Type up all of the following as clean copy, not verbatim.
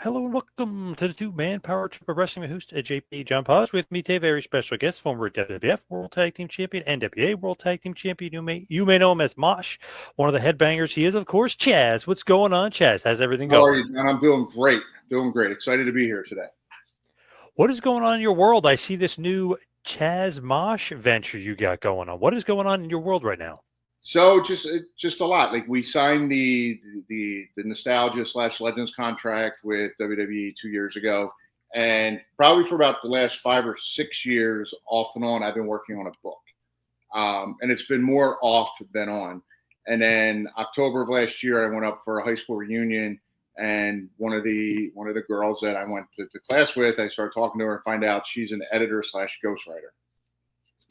Hello and welcome to the two-man power trip of wrestling host at JP John Poz. With me today, very special guest, former WWF World Tag Team Champion, NWA World Tag Team Champion. You may know him as Mosh, one of the headbangers. He is, of course, Chaz. What's going on, Chaz? How's everything How going? are you, John? I'm doing great. Doing great. Excited to be here today. What is going on in your world? I see this new Chaz Mosh venture you got going on. What is going on in your world right now? So just a lot. Like we signed the Nostalgia / Legends contract with WWE 2 years ago, and probably for about the last 5 or 6 years, off and on, I've been working on a book, and it's been more off than on. And then October of last year, I went up for a high school reunion, and one of the girls that I went to class with, I started talking to her and find out she's an editor / ghostwriter.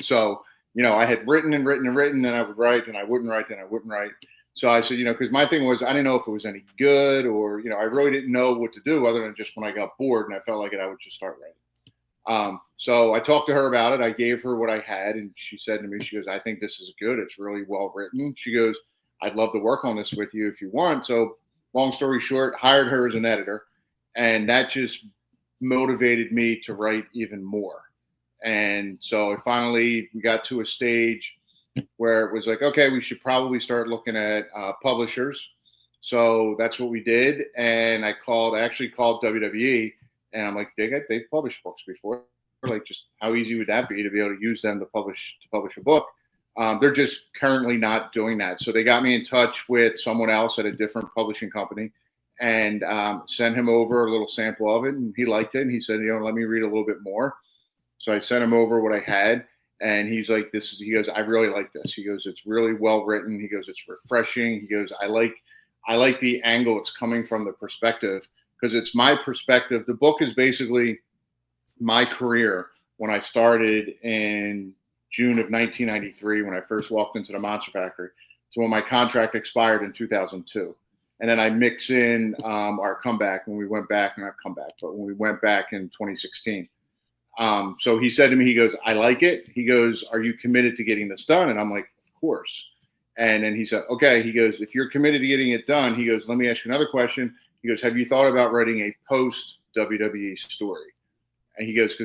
So I had written, and I would write, and I wouldn't write, and I wouldn't write. So I said, because my thing was I didn't know if it was any good or, I really didn't know what to do other than just when I got bored and I felt like it, I would just start writing. So I talked to her about it. I gave her what I had, and she said to me, she goes, I think this is good. It's really well written. She goes, I'd love to work on this with you if you want. So long story short, hired her as an editor, and that just motivated me to write even more. And so finally we got to a stage where it was like, okay, we should probably start looking at publishers. So that's what we did. And I actually called WWE, and I'm like, they've published books before. Like, just how easy would that be to be able to use them to publish a book? They're just currently not doing that. So they got me in touch with someone else at a different publishing company and sent him over a little sample of it. And he liked it. And he said, let me read a little bit more. So I sent him over what I had, and he's like, he goes, I really like this. He goes, it's really well written. He goes, it's refreshing. He goes, I like the angle it's coming from, the perspective, because it's my perspective. The book is basically my career when I started in June of 1993, when I first walked into the Monster Factory, to when my contract expired in 2002. And then I mix in our comeback when we went back, not comeback, but when we went back in 2016. So he said to me, he goes, I like it. He goes, are you committed to getting this done? And I'm like, of course. And then he said, okay. He goes, if you're committed to getting it done, he goes, let me ask you another question. He goes, have you thought about writing a post WWE story? And he goes,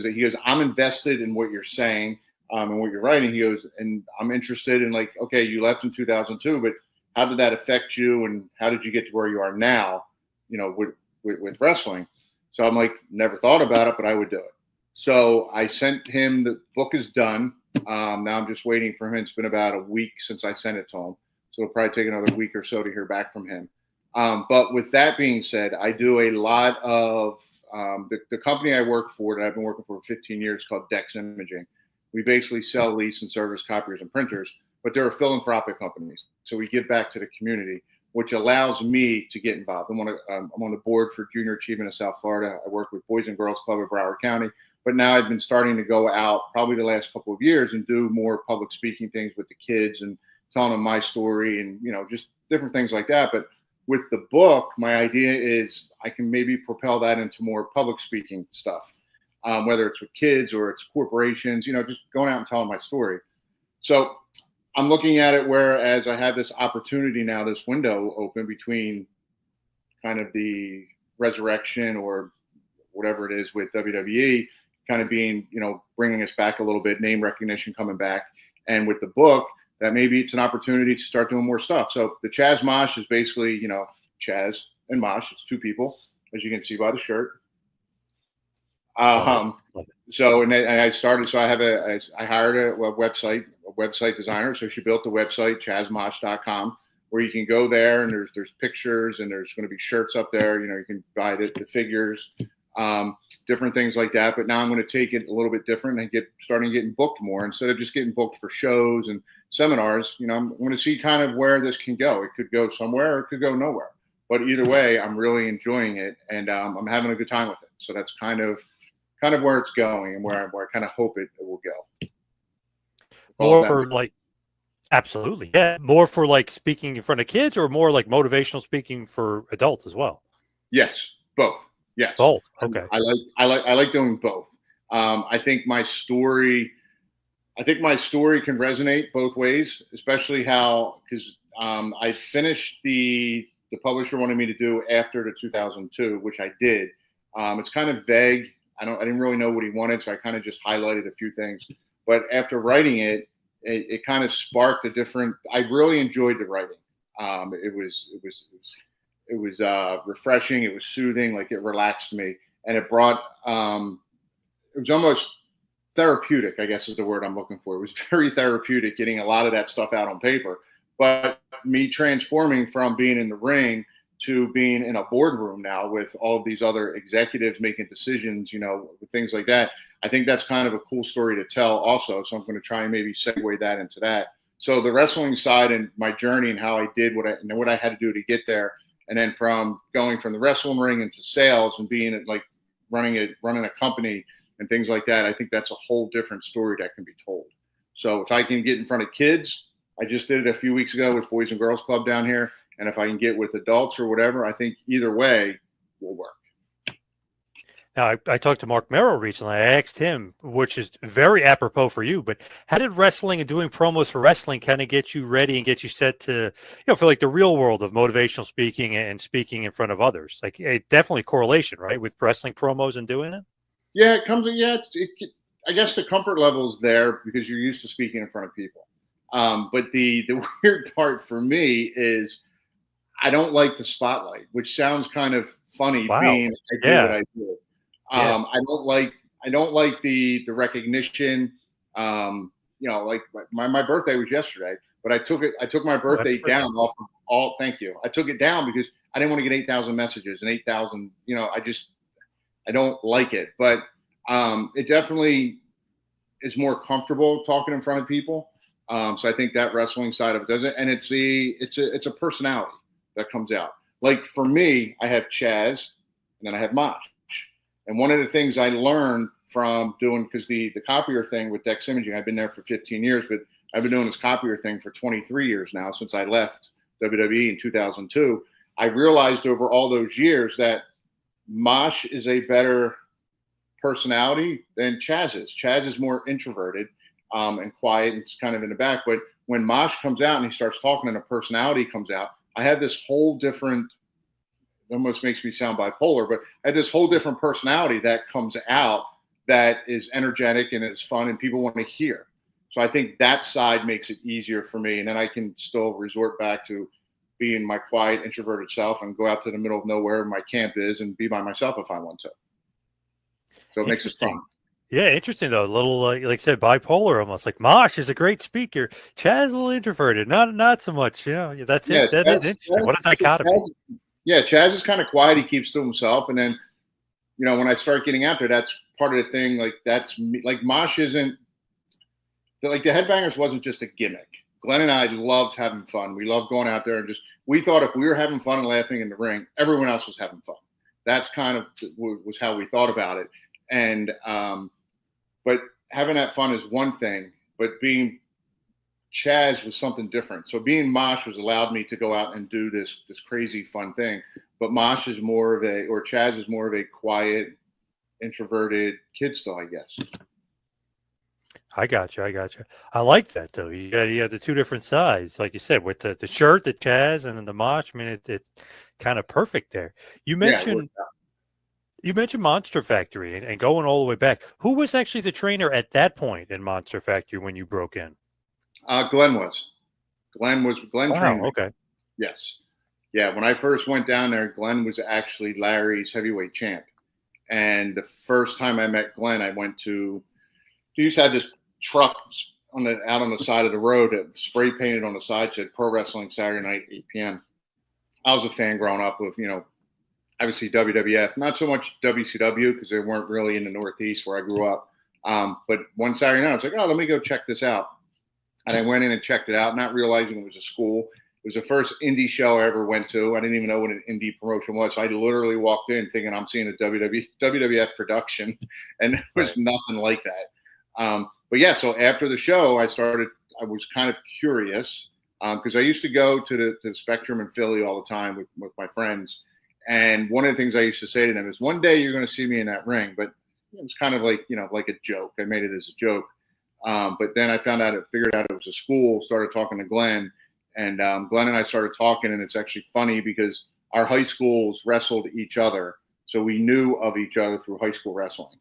I'm invested in what you're saying and what you're writing. He goes, and I'm interested in, like, okay, you left in 2002, but how did that affect you? And how did you get to where you are now, with wrestling? So I'm like, never thought about it, but I would do it. So I sent him, the book is done. Now I'm just waiting for him. It's been about a week since I sent it to him. So it'll probably take another week or so to hear back from him. But with that being said, I do a lot of the company I work for, that I've been working for 15 years, called Dex Imaging. We basically sell, lease, and service copiers and printers, but they're philanthropic companies. So we give back to the community, which allows me to get involved. I'm on the board for Junior Achievement of South Florida. I work with Boys and Girls Club of Broward County. But now I've been starting to go out probably the last couple of years and do more public speaking things with the kids and telling them my story and, just different things like that. But with the book, my idea is I can maybe propel that into more public speaking stuff, whether it's with kids or it's corporations, just going out and telling my story. So I'm looking at it whereas I have this opportunity now, this window open between kind of the resurrection or whatever it is with WWE, kind of being, bringing us back a little bit, name recognition coming back. And with the book, that maybe it's an opportunity to start doing more stuff. So the Chaz Mosh is basically, Chaz and Mosh. It's two people, as you can see by the shirt. So, and I started, so I hired a website designer. So she built the website, chazmosh.com, where you can go there and there's pictures and there's going to be shirts up there. You can buy the figures. Different things like that. But now I'm going to take it a little bit different and starting getting booked more instead of just getting booked for shows and seminars. I'm going to see kind of where this can go. It could go somewhere or it could go nowhere. But either way, I'm really enjoying it and I'm having a good time with it. So that's kind of where it's going and where I kind of hope it will go. More for like, absolutely. Yeah. More for like speaking in front of kids or more like motivational speaking for adults as well? Yes, both. Yes. Both. Okay. I like doing both. I think my story can resonate both ways, especially because I finished the publisher wanted me to do after the 2002, which I did. It's kind of vague. I didn't really know what he wanted, so I kind of just highlighted a few things. But after writing it kind of sparked a different. I really enjoyed the writing. It was refreshing. It was soothing. Like, it relaxed me, and it brought. It was almost therapeutic, I guess is the word I'm looking for. It was very therapeutic getting a lot of that stuff out on paper. But me transforming from being in the ring to being in a boardroom now with all of these other executives making decisions, things like that. I think that's kind of a cool story to tell also. So I'm going to try and maybe segue that into that. So the wrestling side and my journey and how I did what I had to do to get there. And then from going from the wrestling ring into sales and being like running a company and things like that, I think that's a whole different story that can be told. So if I can get in front of kids, I just did it a few weeks ago with Boys and Girls Club down here. And if I can get with adults or whatever, I think either way will work. Now, I talked to Mark Merrill recently. I asked him, which is very apropos for you, but how did wrestling and doing promos for wrestling kind of get you ready and get you set to, for like the real world of motivational speaking and speaking in front of others? Like, definitely correlation, right, with wrestling promos and doing it? Yeah, it comes. Yeah, I guess the comfort level is there because you're used to speaking in front of people. But the weird part for me is I don't like the spotlight, which sounds kind of funny. Wow. Being I do Yeah. what I do. I don't like the recognition. Like my birthday was yesterday, but I took my birthday down off of all. Thank you. I took it down because I didn't want to get 8,000 messages and 8,000. I don't like it, but it definitely is more comfortable talking in front of people. So I think that wrestling side of it does it, and it's a personality that comes out. Like for me, I have Chaz, and then I have Mosh. And one of the things I learned from doing, because the copier thing with Dex Imaging, I've been there for 15 years, but I've been doing this copier thing for 23 years now since I left WWE in 2002. I realized over all those years that Mosh is a better personality than Chaz is. Chaz is more introverted and quiet and kind of in the back. But when Mosh comes out and he starts talking and a personality comes out, I have this whole different, almost makes me sound bipolar, but I have this whole different personality that comes out that is energetic and it's fun and people want to hear. So I think that side makes it easier for me. And then I can still resort back to being my quiet, introverted self and go out to the middle of nowhere where my camp is and be by myself if I want to. So it makes it fun. Yeah, interesting though. A little like I said, bipolar almost. Like Mosh is a great speaker. Chaz is a little introverted, not so much. That's it. That is interesting. What a dichotomy. Chaz is kind of quiet. He keeps to himself, and then when I start getting out there, that's part of the thing. Like that's me. Like Mosh isn't like the Headbangers wasn't just a gimmick. Glenn and I loved having fun. We loved going out there and we thought if we were having fun and laughing in the ring, everyone else was having fun. That's kind of was how we thought about it. And but having that fun is one thing, but being Chaz was something different. So being Mosh was allowed me to go out and do this crazy fun thing. But Mosh is more of Chaz is more of a quiet, introverted kid still, I guess. I got you. I like that though. You have the two different sides, like you said, with the shirt, the Chaz, and then the Mosh. I mean, it's kind of perfect there. You mentioned Monster Factory and going all the way back. Who was actually the trainer at that point in Monster Factory when you broke in? Glenn was. Glenn trained me. Okay. Yes. Yeah. When I first went down there, Glenn was actually Larry's heavyweight champ. And the first time I met Glenn, I went to. He used to have this truck out on the side of the road that spray painted on the side said Pro Wrestling Saturday Night 8 p.m. I was a fan growing up with obviously WWF, not so much WCW because they weren't really in the Northeast where I grew up. But one Saturday night I was like, let me go check this out. And I went in and checked it out, not realizing it was a school. It was the first indie show I ever went to. I didn't even know what an indie promotion was. So I literally walked in thinking I'm seeing a WWF production, and it was nothing like that. But yeah, so after the show, I was kind of curious because I used to go to the Spectrum in Philly all the time with my friends. And one of the things I used to say to them is, one day you're going to see me in that ring. But it was kind of like, like a joke. I made it as a joke. But then I figured out it was a school, started talking to Glenn. And Glenn and I started talking. And it's actually funny because our high schools wrestled each other. So we knew of each other through high school wrestling.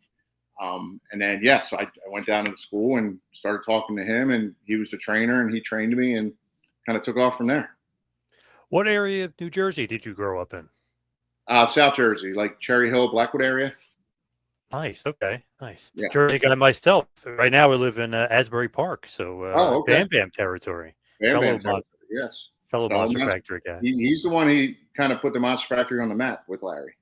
And then, so I went down to the school and started talking to him, and he was the trainer, and he trained me and kind of took off from there. What area of New Jersey did you grow up in? South Jersey, like Cherry Hill, Blackwood area. Nice. Okay. Nice. Yeah. Jersey guy myself. Right now we live in Asbury Park, so Okay. Bam Bam territory. Bam Bam territory. Yes. Fellow Monster Factory guy. He's the one he kind of put the Monster Factory on the map with Larry.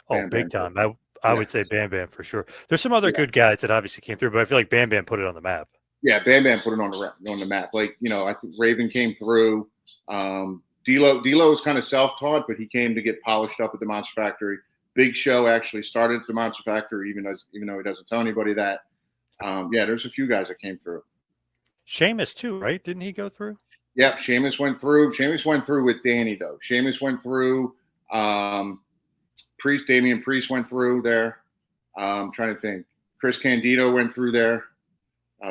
Oh, big time. I would say Bam Bam for sure. There's some other good guys that obviously came through, but I feel like Bam Bam put it on the map. Yeah, Bam Bam put it on the map. Like, I think Raven came through. D'Lo was kind of self-taught, but he came to get polished up at the Monster Factory. Big Show actually started at the Monster Factory, even though he doesn't tell anybody that. There's a few guys that came through. Sheamus too, right? Didn't he go through? Yep, Sheamus went through. Sheamus went through with Danny, though. Sheamus went through. Damian Priest went through there. I'm trying to think. Chris Candido went through there.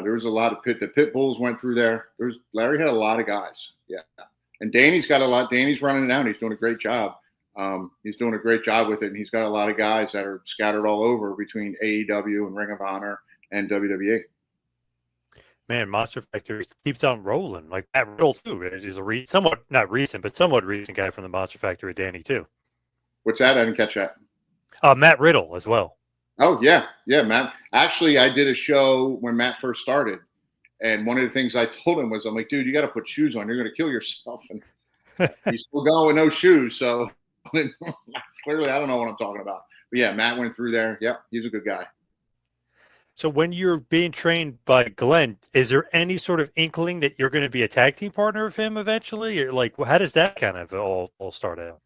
There was a lot of the Pit Bulls went through there. Larry had a lot of guys. Yeah. And Danny's got a lot. Danny's running it out. He's doing a great job. He's doing a great job with it. And he's got a lot of guys that are scattered all over between AEW and Ring of Honor and WWE. Man, Monster Factory keeps on rolling. Like Matt Riddle too. Is a somewhat not recent, but somewhat recent guy from the Monster Factory, Danny too. What's that? I didn't catch that. Matt Riddle as well. Oh yeah, Matt. Actually, I did a show when Matt first started, and one of the things I told him was, I'm like, dude, you got to put shoes on. You're going to kill yourself. And he's still going with no shoes. So clearly, I don't know what I'm talking about. But yeah, Matt went through there. Yep, he's a good guy. So when you're being trained by Glenn, is there any sort of inkling that you're going to be a tag team partner of him eventually? Or like, how does that kind of all start out?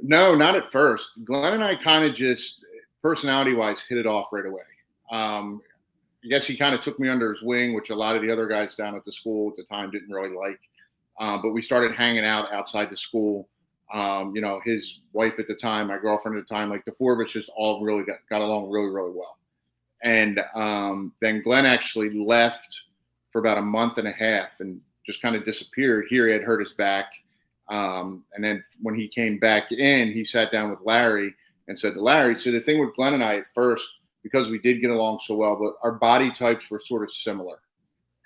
No, not at first. Glenn and I kind of just personality-wise hit it off right away. I guess he kind of took me under his wing, which a lot of the other guys down at the school at the time didn't really like. But we started hanging out outside the school. His wife at the time, my girlfriend at the time, like the four of us just all really got along really, really well. And then Glenn actually left for about a month and a half and just kind of disappeared. Here he had hurt his back. And then when he came back in, he sat down with Larry and said to Larry, so the thing with Glenn and I at first, because we did get along so well, but our body types were sort of similar.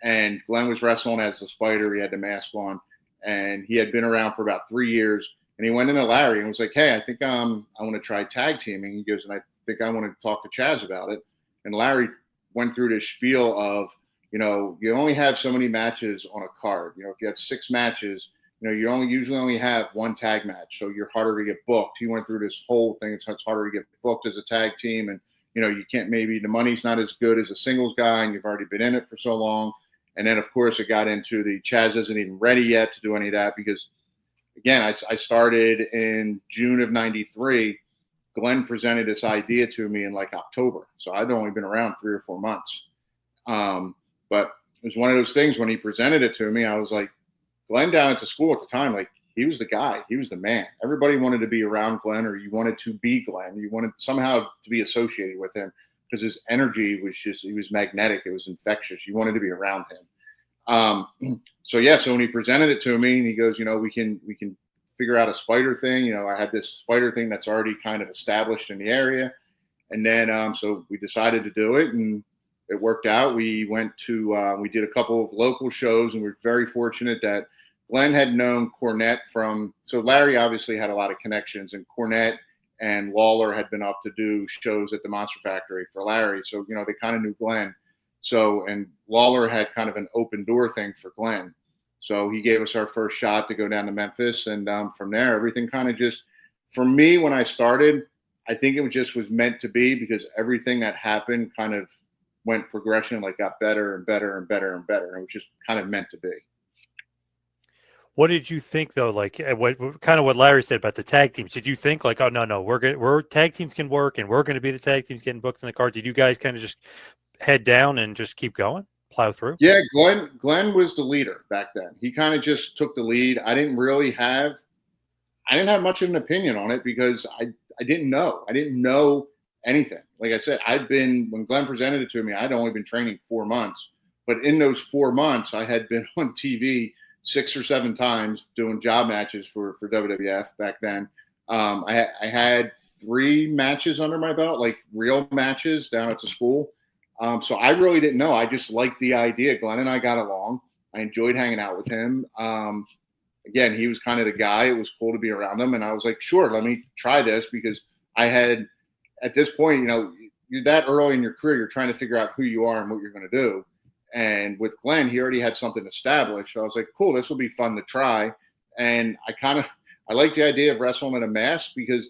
And Glenn was wrestling as the Spider. He had the mask on, and he had been around for about 3 years. And he went into Larry and was like, hey, I think I want to try tag teaming. He goes, and I think I want to talk to Chaz about it. And Larry went through this spiel of, you only have so many matches on a card. If you have 6 matches, you usually only have one tag match, so you're harder to get booked. He went through this whole thing. It's harder to get booked as a tag team, and you can't, maybe the money's not as good as a singles guy, and you've already been in it for so long. And then, of course, it got into the Chaz isn't even ready yet to do any of that because, again, I started in June of '93. Glenn presented this idea to me in like October, so I'd only been around 3 or 4 months. But it was one of those things when he presented it to me, I was like, Glenn down at the school at the time, like he was the guy, he was the man. Everybody wanted to be around Glenn, or you wanted to be Glenn. You wanted somehow to be associated with him because his energy was he was magnetic. It was infectious. You wanted to be around him. So when he presented it to me and he goes, we can figure out a spider thing. I had this spider thing that's already kind of established in the area. And then, so we decided to do it and it worked out. We went to, we did a couple of local shows and we were very fortunate that Glenn had known Cornette so Larry obviously had a lot of connections, and Cornette and Lawler had been up to do shows at the Monster Factory for Larry. So, they kind of knew Glenn. So, and Lawler had kind of an open door thing for Glenn. So he gave us our first shot to go down to Memphis. And from there, everything kind of just, for me, when I started, I think it was meant to be because everything that happened kind of went progression, like got better and better and better and better. And it was just kind of meant to be. What did you think though? Like what Larry said about the tag teams? Did you think like, oh no, we're tag teams can work and we're going to be the tag teams getting booked in the card? Did you guys kind of just head down and just keep going, plow through? Yeah, Glenn was the leader back then. He kind of just took the lead. I didn't have much of an opinion on it because I didn't know. I didn't know anything. Like I said, when Glenn presented it to me, I'd only been training 4 months. But in those 4 months, I had been on TV 6 or 7 times doing job matches for WWF back then. I had 3 matches under my belt, like real matches down at the school. So I really didn't know. I just liked the idea. Glenn and I got along. I enjoyed hanging out with him. Again, he was kind of the guy. It was cool to be around him. And I was like, sure, let me try this, because I had, at this point, you're that early in your career, you're trying to figure out who you are and what you're going to do. And with Glenn, he already had something established. So I was like, cool, this will be fun to try. And I like the idea of wrestling in a mask, because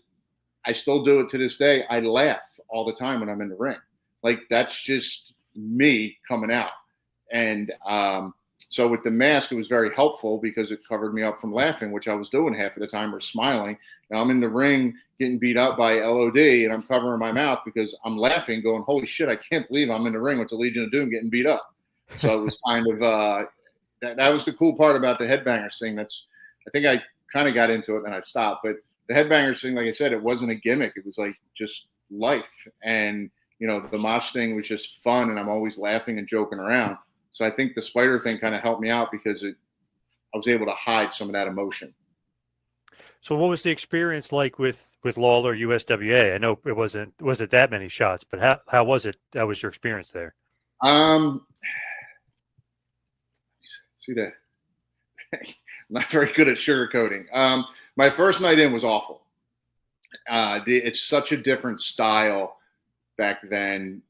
I still do it to this day. I laugh all the time when I'm in the ring. Like, that's just me coming out. And so with the mask, it was very helpful because it covered me up from laughing, which I was doing half of the time, or smiling. Now I'm in the ring getting beat up by LOD, and I'm covering my mouth because I'm laughing, going, holy shit, I can't believe I'm in the ring with the Legion of Doom getting beat up. So it was kind of that was the cool part about the Headbangers thing. I think I kind of got into it and I stopped. But the Headbangers thing, like I said, it wasn't a gimmick. It was like just life. And, the mosh thing was just fun, and I'm always laughing and joking around. So I think the spider thing kind of helped me out because I was able to hide some of that emotion. So what was the experience like with Lawler USWA? I know it wasn't that many shots, but how was it? How was your experience there? See that? Not very good at sugarcoating. My first night in was awful. It's such a different style back then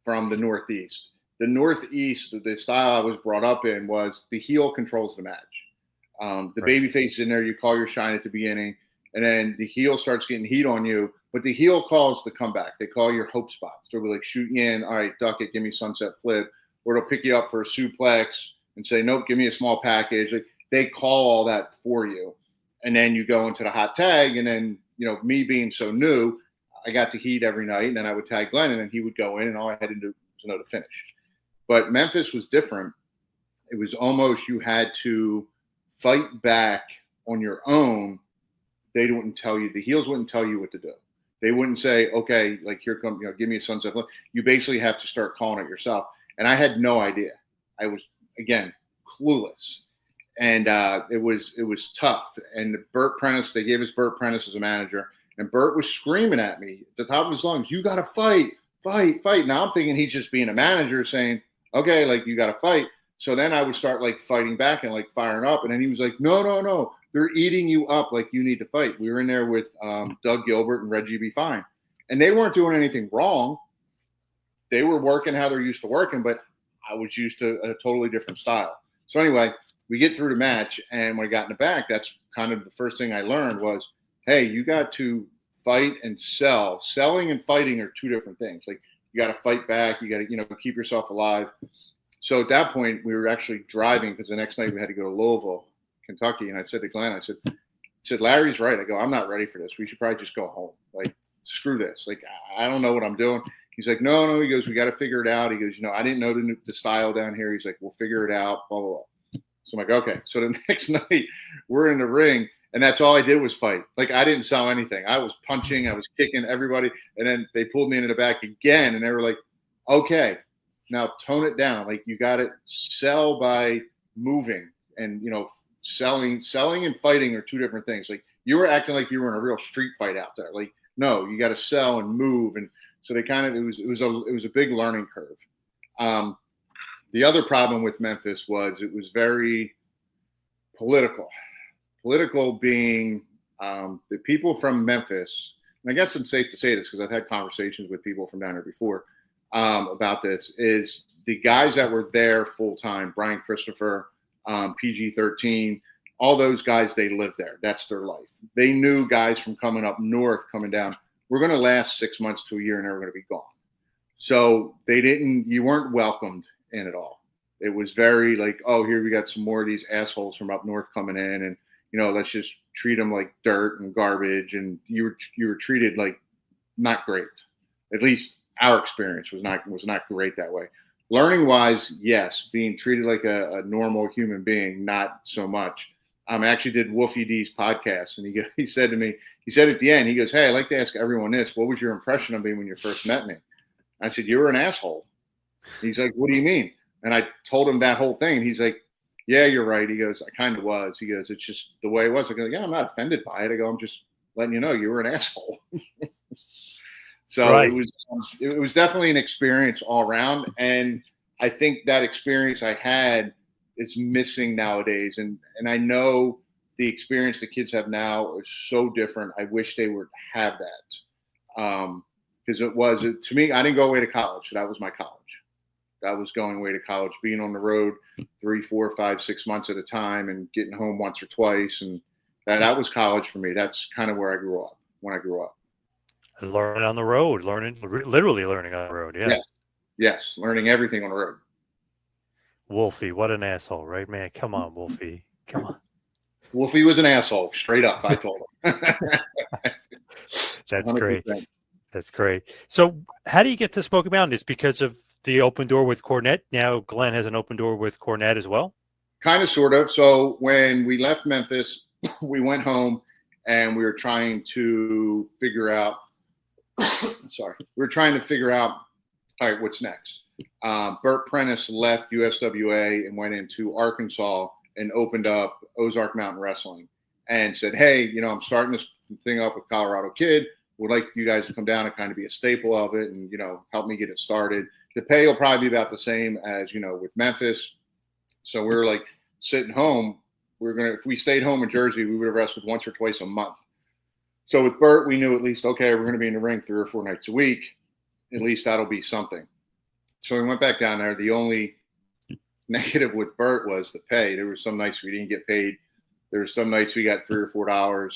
from the Northeast. The Northeast, the style I was brought up in, was the heel controls the match. The babyface is in there, you call your shine at the beginning, and then the heel starts getting heat on you, but the heel calls the comeback. They call your hope spots. They'll be like, shoot you in, all right, duck it, give me sunset flip, or they'll pick you up for a suplex and say, nope, give me a small package. Like, they call all that for you. And then you go into the hot tag, and then, me being so new, I got the heat every night, and then I would tag Glenn, and then he would go in, and all I had to do was know to finish. But Memphis was different. It was almost, you had to fight back on your own. They wouldn't tell you, the heels wouldn't tell you what to do. They wouldn't say, okay, like, here come, give me a sunset flip. You basically have to start calling it yourself. And I had no idea. I was, again, clueless. And it was tough. And Burt Prentice, they gave us Burt Prentice as a manager, and Burt was screaming at me at the top of his lungs, you got to fight. Now I'm thinking he's just being a manager saying, okay, like, you got to fight. So then I would start like fighting back and like firing up. And then he was like, no, they're eating you up. Like, you need to fight. We were in there with Doug Gilbert and Reggie B. Fine, and they weren't doing anything wrong. They were working how they're used to working, but I was used to a totally different style. So anyway, we get through the match, and when I got in the back, that's kind of the first thing I learned was, hey, you got to fight and sell. Selling and fighting are two different things. Like, you got to fight back. You got to, keep yourself alive. So at that point, we were actually driving, because the next night we had to go to Louisville, Kentucky. And I said to Glenn, I said, Larry's right. I go, I'm not ready for this. We should probably just go home. Like, screw this. Like, I don't know what I'm doing. He's like, no. He goes, we got to figure it out. He goes, I didn't know the style down here. He's like, we'll figure it out, blah, blah, blah. So I'm like, okay. So the next night we're in the ring, and that's all I did was fight. Like, I didn't sell anything. I was punching, I was kicking everybody. And then they pulled me into the back again, and they were like, okay, now tone it down. Like, you got to sell by moving, and, selling and fighting are two different things. Like, you were acting like you were in a real street fight out there. Like, no, you got to sell and move. And so they it was a big learning curve. The other problem with Memphis was it was very political. Political being the people from Memphis, and I guess it's safe to say this because I've had conversations with people from down there before about this, is the guys that were there full time, Brian Christopher, PG-13, all those guys, they lived there. That's their life. They knew guys from coming up north, coming down, we're going to last 6 months to a year, and they're going to be gone. So you weren't welcomed in at all. It was very like, oh, here we got some more of these assholes from up north coming in, and let's just treat them like dirt and garbage. And you were treated like not great. At least our experience was not great that way. Learning wise, yes, being treated like a normal human being, not so much. I actually did Wolfie D's podcast, and he said to me, he said at the end, he goes, hey, I'd like to ask everyone this. What was your impression of me when you first met me? I said, you were an asshole. He's like, what do you mean? And I told him that whole thing. And he's like, yeah, you're right. He goes, I kind of was. He goes, it's just the way it was. I go, yeah, I'm not offended by it. I go, I'm just letting you know you were an asshole. So Right. it was definitely an experience all around. And I think that experience I had is missing nowadays. And I know the experience the kids have now is so different. I wish they would have that. Because to me, I didn't go away to college. That was my college. That was going away to college, being on the road 3, 4, 5, 6 months at a time and getting home once or twice. And that was college for me. That's kind of where I grew up when I grew up. Learning on the road, literally learning on the road. Yeah. Yes. Learning everything on the road. Wolfie, what an asshole, right, man? Come on, Wolfie. Come on. Wolfie was an asshole, straight up. I told him. That's 100%. great. That's great. So how do you get to Smoky Mountain? It's because of the open door with Cornette. Now Glenn has an open door with Cornette as well? Kind of, sort of. So when we left Memphis, we went home and we were trying to figure out, all right, what's next? Burt Prentice left USWA and went into Arkansas and opened up Ozark Mountain Wrestling and said, hey, I'm starting this thing up with Colorado Kid. Would like you guys to come down and kind of be a staple of it and, help me get it started. The pay will probably be about the same as, with Memphis. So we were like sitting home. If we stayed home in Jersey, we would have wrestled once or twice a month. So with Burt, we knew at least, okay, we're going to be in the ring 3 or 4 nights a week. At least that'll be something. So we went back down there. The only negative with Burt was the pay. There were some nights we didn't get paid. There were some nights we got $3 or $4.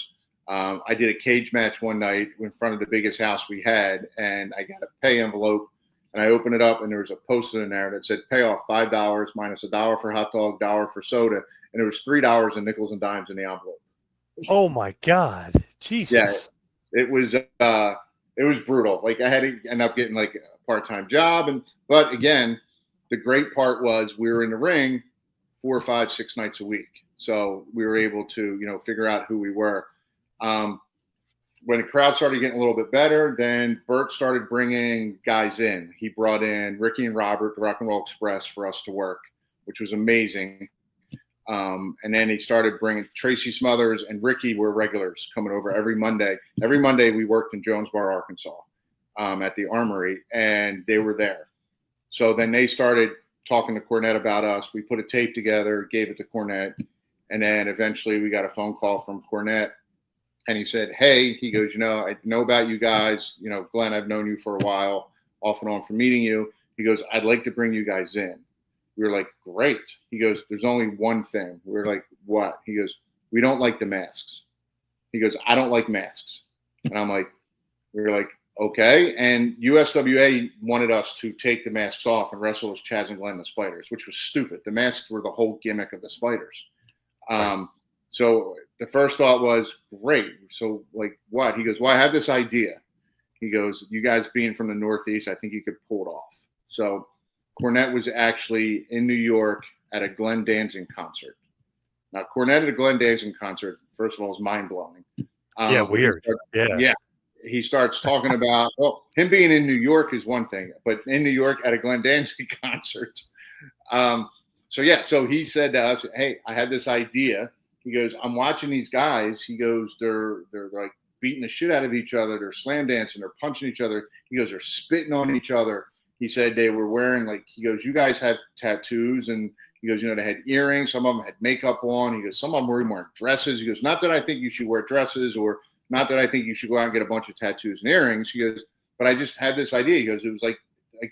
I did a cage match one night in front of the biggest house we had, and I got a pay envelope, and I opened it up, and there was a post-it in there that said pay off $5 minus $1 for hot dog, $1 for soda, and there was $3 in nickels and dimes in the envelope. Oh my God, Jesus! Yeah, it was brutal. Like I had to end up getting like a part-time job, but again, the great part was we were in the ring 4, 5, 6 nights a week, so we were able to figure out who we were. When the crowd started getting a little bit better, then Burt started bringing guys in. He brought in Ricky and Robert, the Rock and Roll Express, for us to work, which was amazing. And then he started bringing Tracy Smothers and Ricky were regulars coming over every Monday. Every Monday we worked in Jonesboro, Arkansas, at the Armory, and they were there. So then they started talking to Cornette about us. We put a tape together, gave it to Cornette, and then eventually we got a phone call from Cornette. And he said, hey, he goes, I know about you guys. Glenn, I've known you for a while, off and on from meeting you. He goes, I'd like to bring you guys in. We were like, great. He goes, there's only one thing. We were like, what? He goes, we don't like the masks. He goes, I don't like masks. And we were like, okay. And USWA wanted us to take the masks off and wrestle as Chaz and Glenn the Spiders, which was stupid. The masks were the whole gimmick of the Spiders. So the first thought was, great. So like what? He goes, well, I have this idea. He goes, you guys being from the Northeast, I think you could pull it off. So Cornette was actually in New York at a Glenn Danzig concert. Now, Cornette at a Glenn Danzig concert, first of all, is mind-blowing. Weird. He starts talking about, him being in New York is one thing, but in New York at a Glenn Danzig concert. So he said to us, hey, I had this idea. He goes, I'm watching these guys. He goes, they're like beating the shit out of each other. They're slam dancing. They're punching each other. He goes, they're spitting on each other. He said they were wearing he goes, you guys have tattoos. And he goes, they had earrings. Some of them had makeup on. He goes, some of them were wearing dresses. He goes, not that I think you should wear dresses or not that I think you should go out and get a bunch of tattoos and earrings. He goes, but I just had this idea. He goes, it was like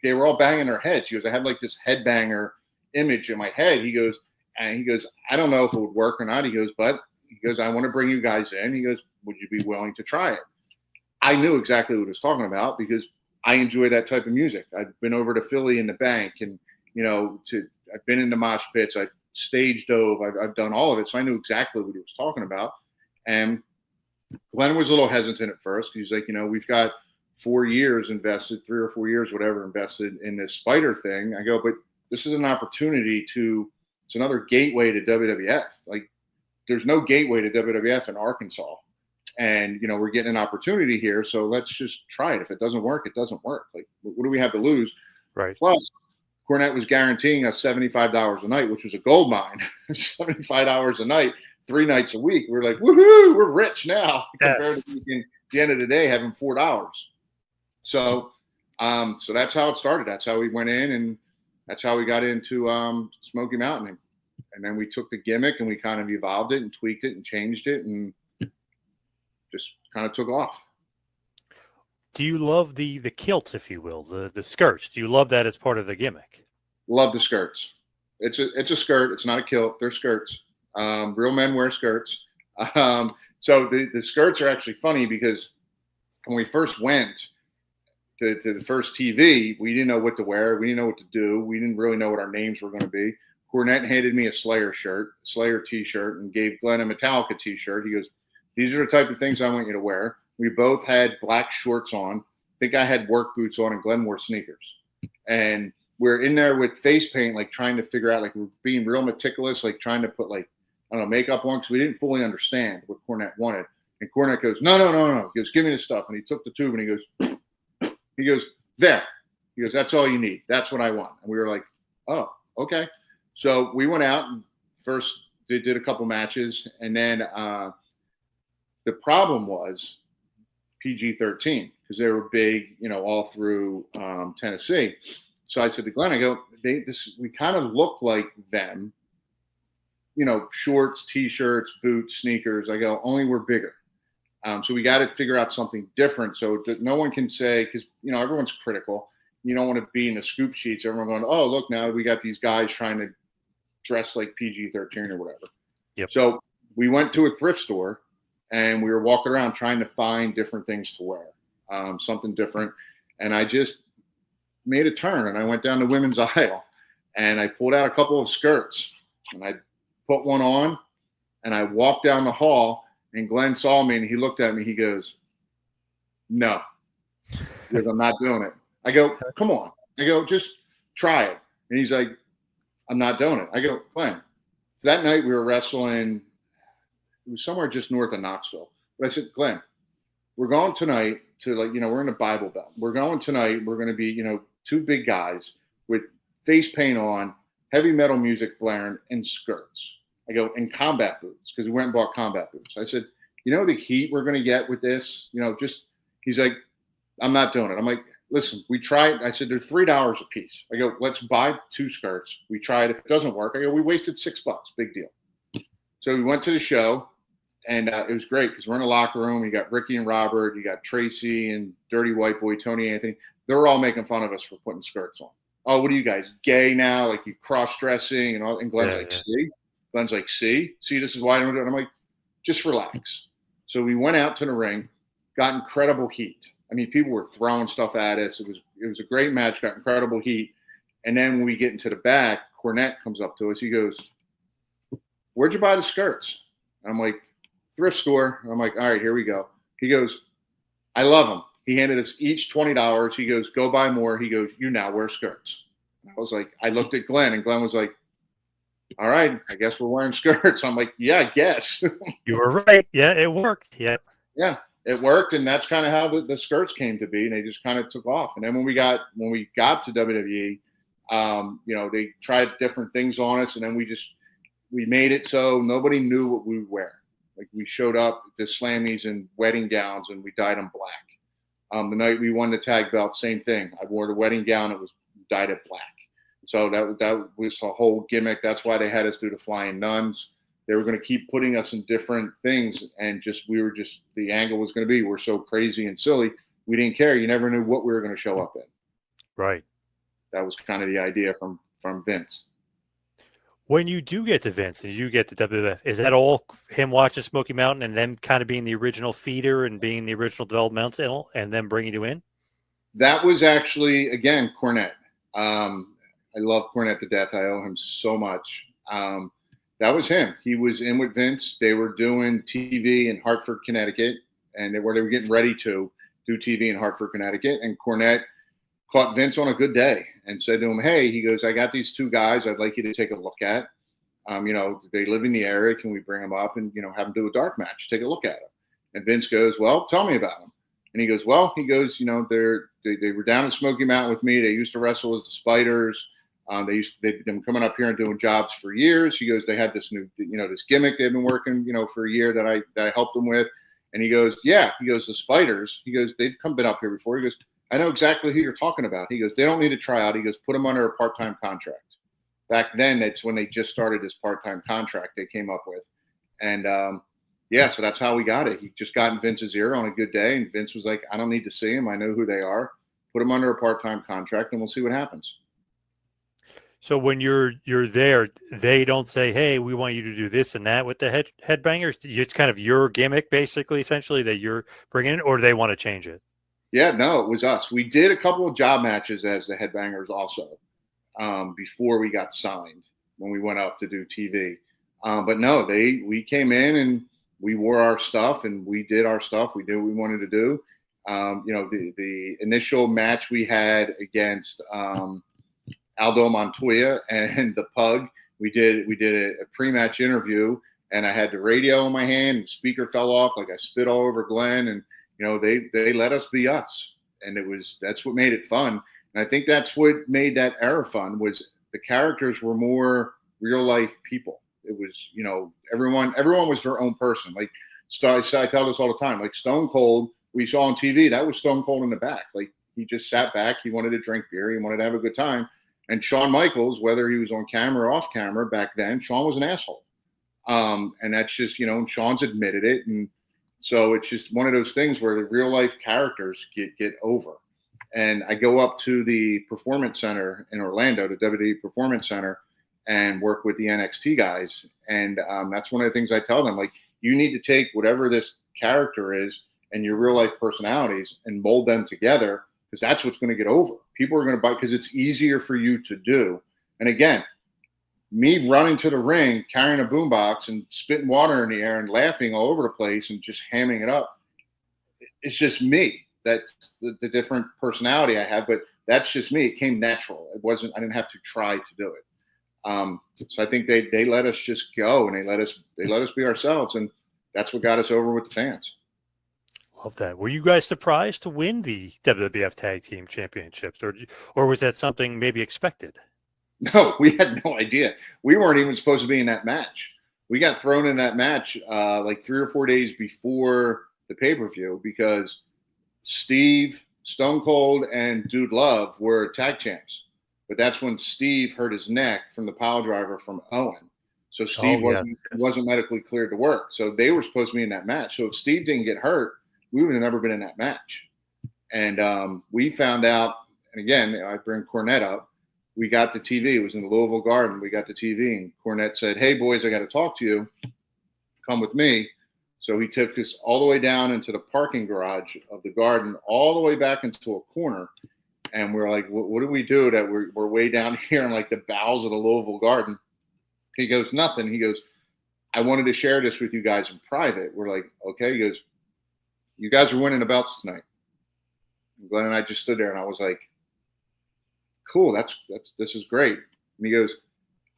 they were all banging their heads. He goes, I had like this headbanger image in my head. He goes, I don't know if it would work or not. He goes, I want to bring you guys in. He goes, would you be willing to try it? I knew exactly what he was talking about because I enjoy that type of music. I've been over to Philly in the bank and, I've been in the mosh pits. I've stage dove. I've done all of it. So I knew exactly what he was talking about. And Glenn was a little hesitant at first. He's like, we've got 4 years invested, 3 or 4 years, whatever, invested in this spider thing. I go, but this is an opportunity it's another gateway to WWF. Like there's no gateway to WWF in Arkansas. And, we're getting an opportunity here. So let's just try it. If it doesn't work, it doesn't work. Like, what do we have to lose? Right. Plus, Cornette was guaranteeing us $75 a night, which was a gold mine. $75 a night, 3 nights a week. We're like, woohoo, we're rich now compared to at the end of the day having $4. So that's how it started. That's how we went in, and that's how we got into Smoky Mountain. And then we took the gimmick and we kind of evolved it and tweaked it and changed it and just kind of took off. Do you love the kilt, if you will, the skirts? Do you love that as part of the gimmick? Love the skirts. It's a skirt. It's not a kilt. They're skirts. Real men wear skirts. So the skirts are actually funny because when we first went to the first TV, we didn't know what to wear. We didn't know what to do. We didn't really know what our names were going to be. Cornette handed me a Slayer T-shirt, and gave Glenn a Metallica T-shirt. He goes, "These are the type of things I want you to wear." We both had black shorts on. I think I had work boots on, and Glenn wore sneakers. And we're in there with face paint, like trying to figure out, like we're being real meticulous, like trying to put like, I don't know, makeup on because we didn't fully understand what Cornette wanted. And Cornette goes, no. He goes, "Give me the stuff." And he took the tube and he goes, "There." He goes, "That's all you need. That's what I want." And we were like, "Oh, okay." So we went out and first they did a couple matches. And then the problem was PG-13 because they were big, all through Tennessee. So I said to Glenn, I go, we kind of look like them, shorts, T-shirts, boots, sneakers. I go, only we're bigger. So we got to figure out something different so that no one can say, because, everyone's critical. You don't want to be in the scoop sheets. Everyone going, "Oh, look, now we got these guys trying to dress like PG-13 or whatever." Yep. So we went to a thrift store and we were walking around trying to find different things to wear, something different. And I just made a turn and I went down the women's aisle and I pulled out a couple of skirts and I put one on and I walked down the hall and Glenn saw me and he looked at me. He goes, "No," because I'm not doing it. I go, "Come on." I go, "Just try it." And he's like, "I'm not doing it." I go, "Glenn." So that night we were wrestling. It was somewhere just north of Knoxville. But I said, "Glenn, we're going tonight to we're in a Bible Belt. We're going tonight. We're going to be, two big guys with face paint on, heavy metal music blaring, and skirts." I go, "and combat boots," because we went and bought combat boots. I said, "The heat we're going to get with this, he's like, "I'm not doing it." I'm like, "Listen, we tried." I said, "They're $3 a piece." I go, "Let's buy 2 skirts. We tried. If it doesn't work," I go, "we wasted $6. Big deal." So we went to the show, and it was great because we're in the locker room. You got Ricky and Robert. You got Tracy and Dirty White Boy, Tony Anthony. They're all making fun of us for putting skirts on. "Oh, what are you guys, gay now? Like you cross-dressing and all?" And Glenn's "See?" Glenn's like, see, this is why I don't do it. I'm like, "Just relax." So we went out to the ring, got incredible heat. I mean, people were throwing stuff at us. It was a great match, got incredible heat. And then when we get into the back, Cornette comes up to us. He goes, "Where'd you buy the skirts?" I'm like, "Thrift store." I'm like, "All right, here we go." He goes, "I love them." He handed us each $20. He goes, "Go buy more." He goes, "You now wear skirts." I was like, I looked at Glenn and Glenn was like, "All right, I guess we're wearing skirts." I'm like, "Yeah, I guess." You were right. Yeah, it worked. Yeah. Yeah, it worked. And that's kind of how the skirts came to be. And they just kind of took off. And then when we got to WWE, they tried different things on us. And then we made it so nobody knew what we would wear. Like we showed up to Slammies in wedding gowns and we dyed them black. The night we won the tag belt, same thing. I wore the wedding gown. It was dyed it black. So that was a whole gimmick. That's why they had us do the flying nuns. They were going to keep putting us in different things, and the angle was going to be, we're so crazy and silly. We didn't care. You never knew what we were going to show up in. Right. That was kind of the idea from Vince. When you do get to Vince and you get to WWF, is that all him watching Smoky Mountain and them kind of being the original feeder and being the original developmental and then bringing you in? That was actually, again, Cornette. I love Cornette to death. I owe him so much. That was him. He was in with Vince. They were doing TV in Hartford, Connecticut, and they were getting ready to do TV in Hartford, Connecticut. And Cornette caught Vince on a good day and said to him, "Hey," he goes, "I got these 2 guys I'd like you to take a look at. They live in the area. Can we bring them up and, have them do a dark match? Take a look at them." And Vince goes, "Well, tell me about them." And he goes, they were down in Smoky Mountain with me. They used to wrestle as the Spiders. They've been coming up here and doing jobs for years. He goes, "They had this new, this gimmick they've been working, for a year that I helped them with." And he goes, "Yeah." He goes, "The Spiders." He goes, "They've been up here before." He goes, I know exactly who you're talking about. He goes, they don't need a tryout. He goes, put them under a part-time contract. Back then, that's when they just started this part-time contract they came up with. And yeah, so that's how we got it. He just got in Vince's ear on a good day, and Vince was like, I don't need to see him. I know who they are. Put them under a part-time contract, and we'll see what happens. So when you're there, they don't say, "Hey, we want you to do this and that with the headbangers." It's kind of your gimmick, basically, essentially, that you're bringing in, or they want to change it. Yeah, no, it was us. We did a couple of job matches as the Headbangers also before we got signed when we went up to do TV. But no, we came in and we wore our stuff and we did our stuff. We did what we wanted to do. The initial match we had against Aldo Montoya and the Pug, we did a pre-match interview, and I had the radio in my hand and the speaker fell off, like I spit all over Glenn, and they let us be us, and that's what made it fun. And I think that's what made that era fun, was the characters were more real life people. It was, everyone was their own person. Like I tell this all the time, like Stone Cold we saw on TV, that was Stone Cold in the back. Like he just sat back, he wanted to drink beer, he wanted to have a good time. And Shawn Michaels, whether he was on camera or off camera back then, Shawn was an asshole. And that's just, Shawn's admitted it. And so it's just one of those things where the real life characters get over. And I go up to the Performance Center in Orlando, the WWE Performance Center, and work with the NXT guys. And that's one of the things I tell them, like, you need to take whatever this character is and your real life personalities and mold them together, because that's what's going to get over. People are going to buy because it's easier for you to do. And again, me running to the ring, carrying a boombox and spitting water in the air and laughing all over the place and just hamming it up, it's just me. That's the different personality I have, but that's just me. It came natural. I didn't have to try to do it. So I think they let us just go, and they let us be ourselves, and that's what got us over with the fans. Love that. Were you guys surprised to win the WWF Tag Team Championships, or was that something maybe expected? No, we had no idea. We weren't even supposed to be in that match. We got thrown in that match like 3 or 4 days before the pay-per-view, because Steve, Stone Cold, and Dude Love were tag champs. But that's when Steve hurt his neck from the pile driver from Owen. So Steve wasn't medically cleared to work. So they were supposed to be in that match. So if Steve didn't get hurt, we would have never been in that match. And we found out, and again, I bring Cornette up, we got the TV. It was in the Louisville Garden. We got the TV, and Cornette said, "Hey, boys, I got to talk to you. Come with me." So he took us all the way down into the parking garage of the Garden, all the way back into a corner. And we're like, what do we do that we're way down here in like the bowels of the Louisville Garden? He goes, nothing. He goes, I wanted to share this with you guys in private. We're like, okay. He goes, you guys are winning the belts tonight. And Glenn and I just stood there, and I was like, cool, this is great. And he goes,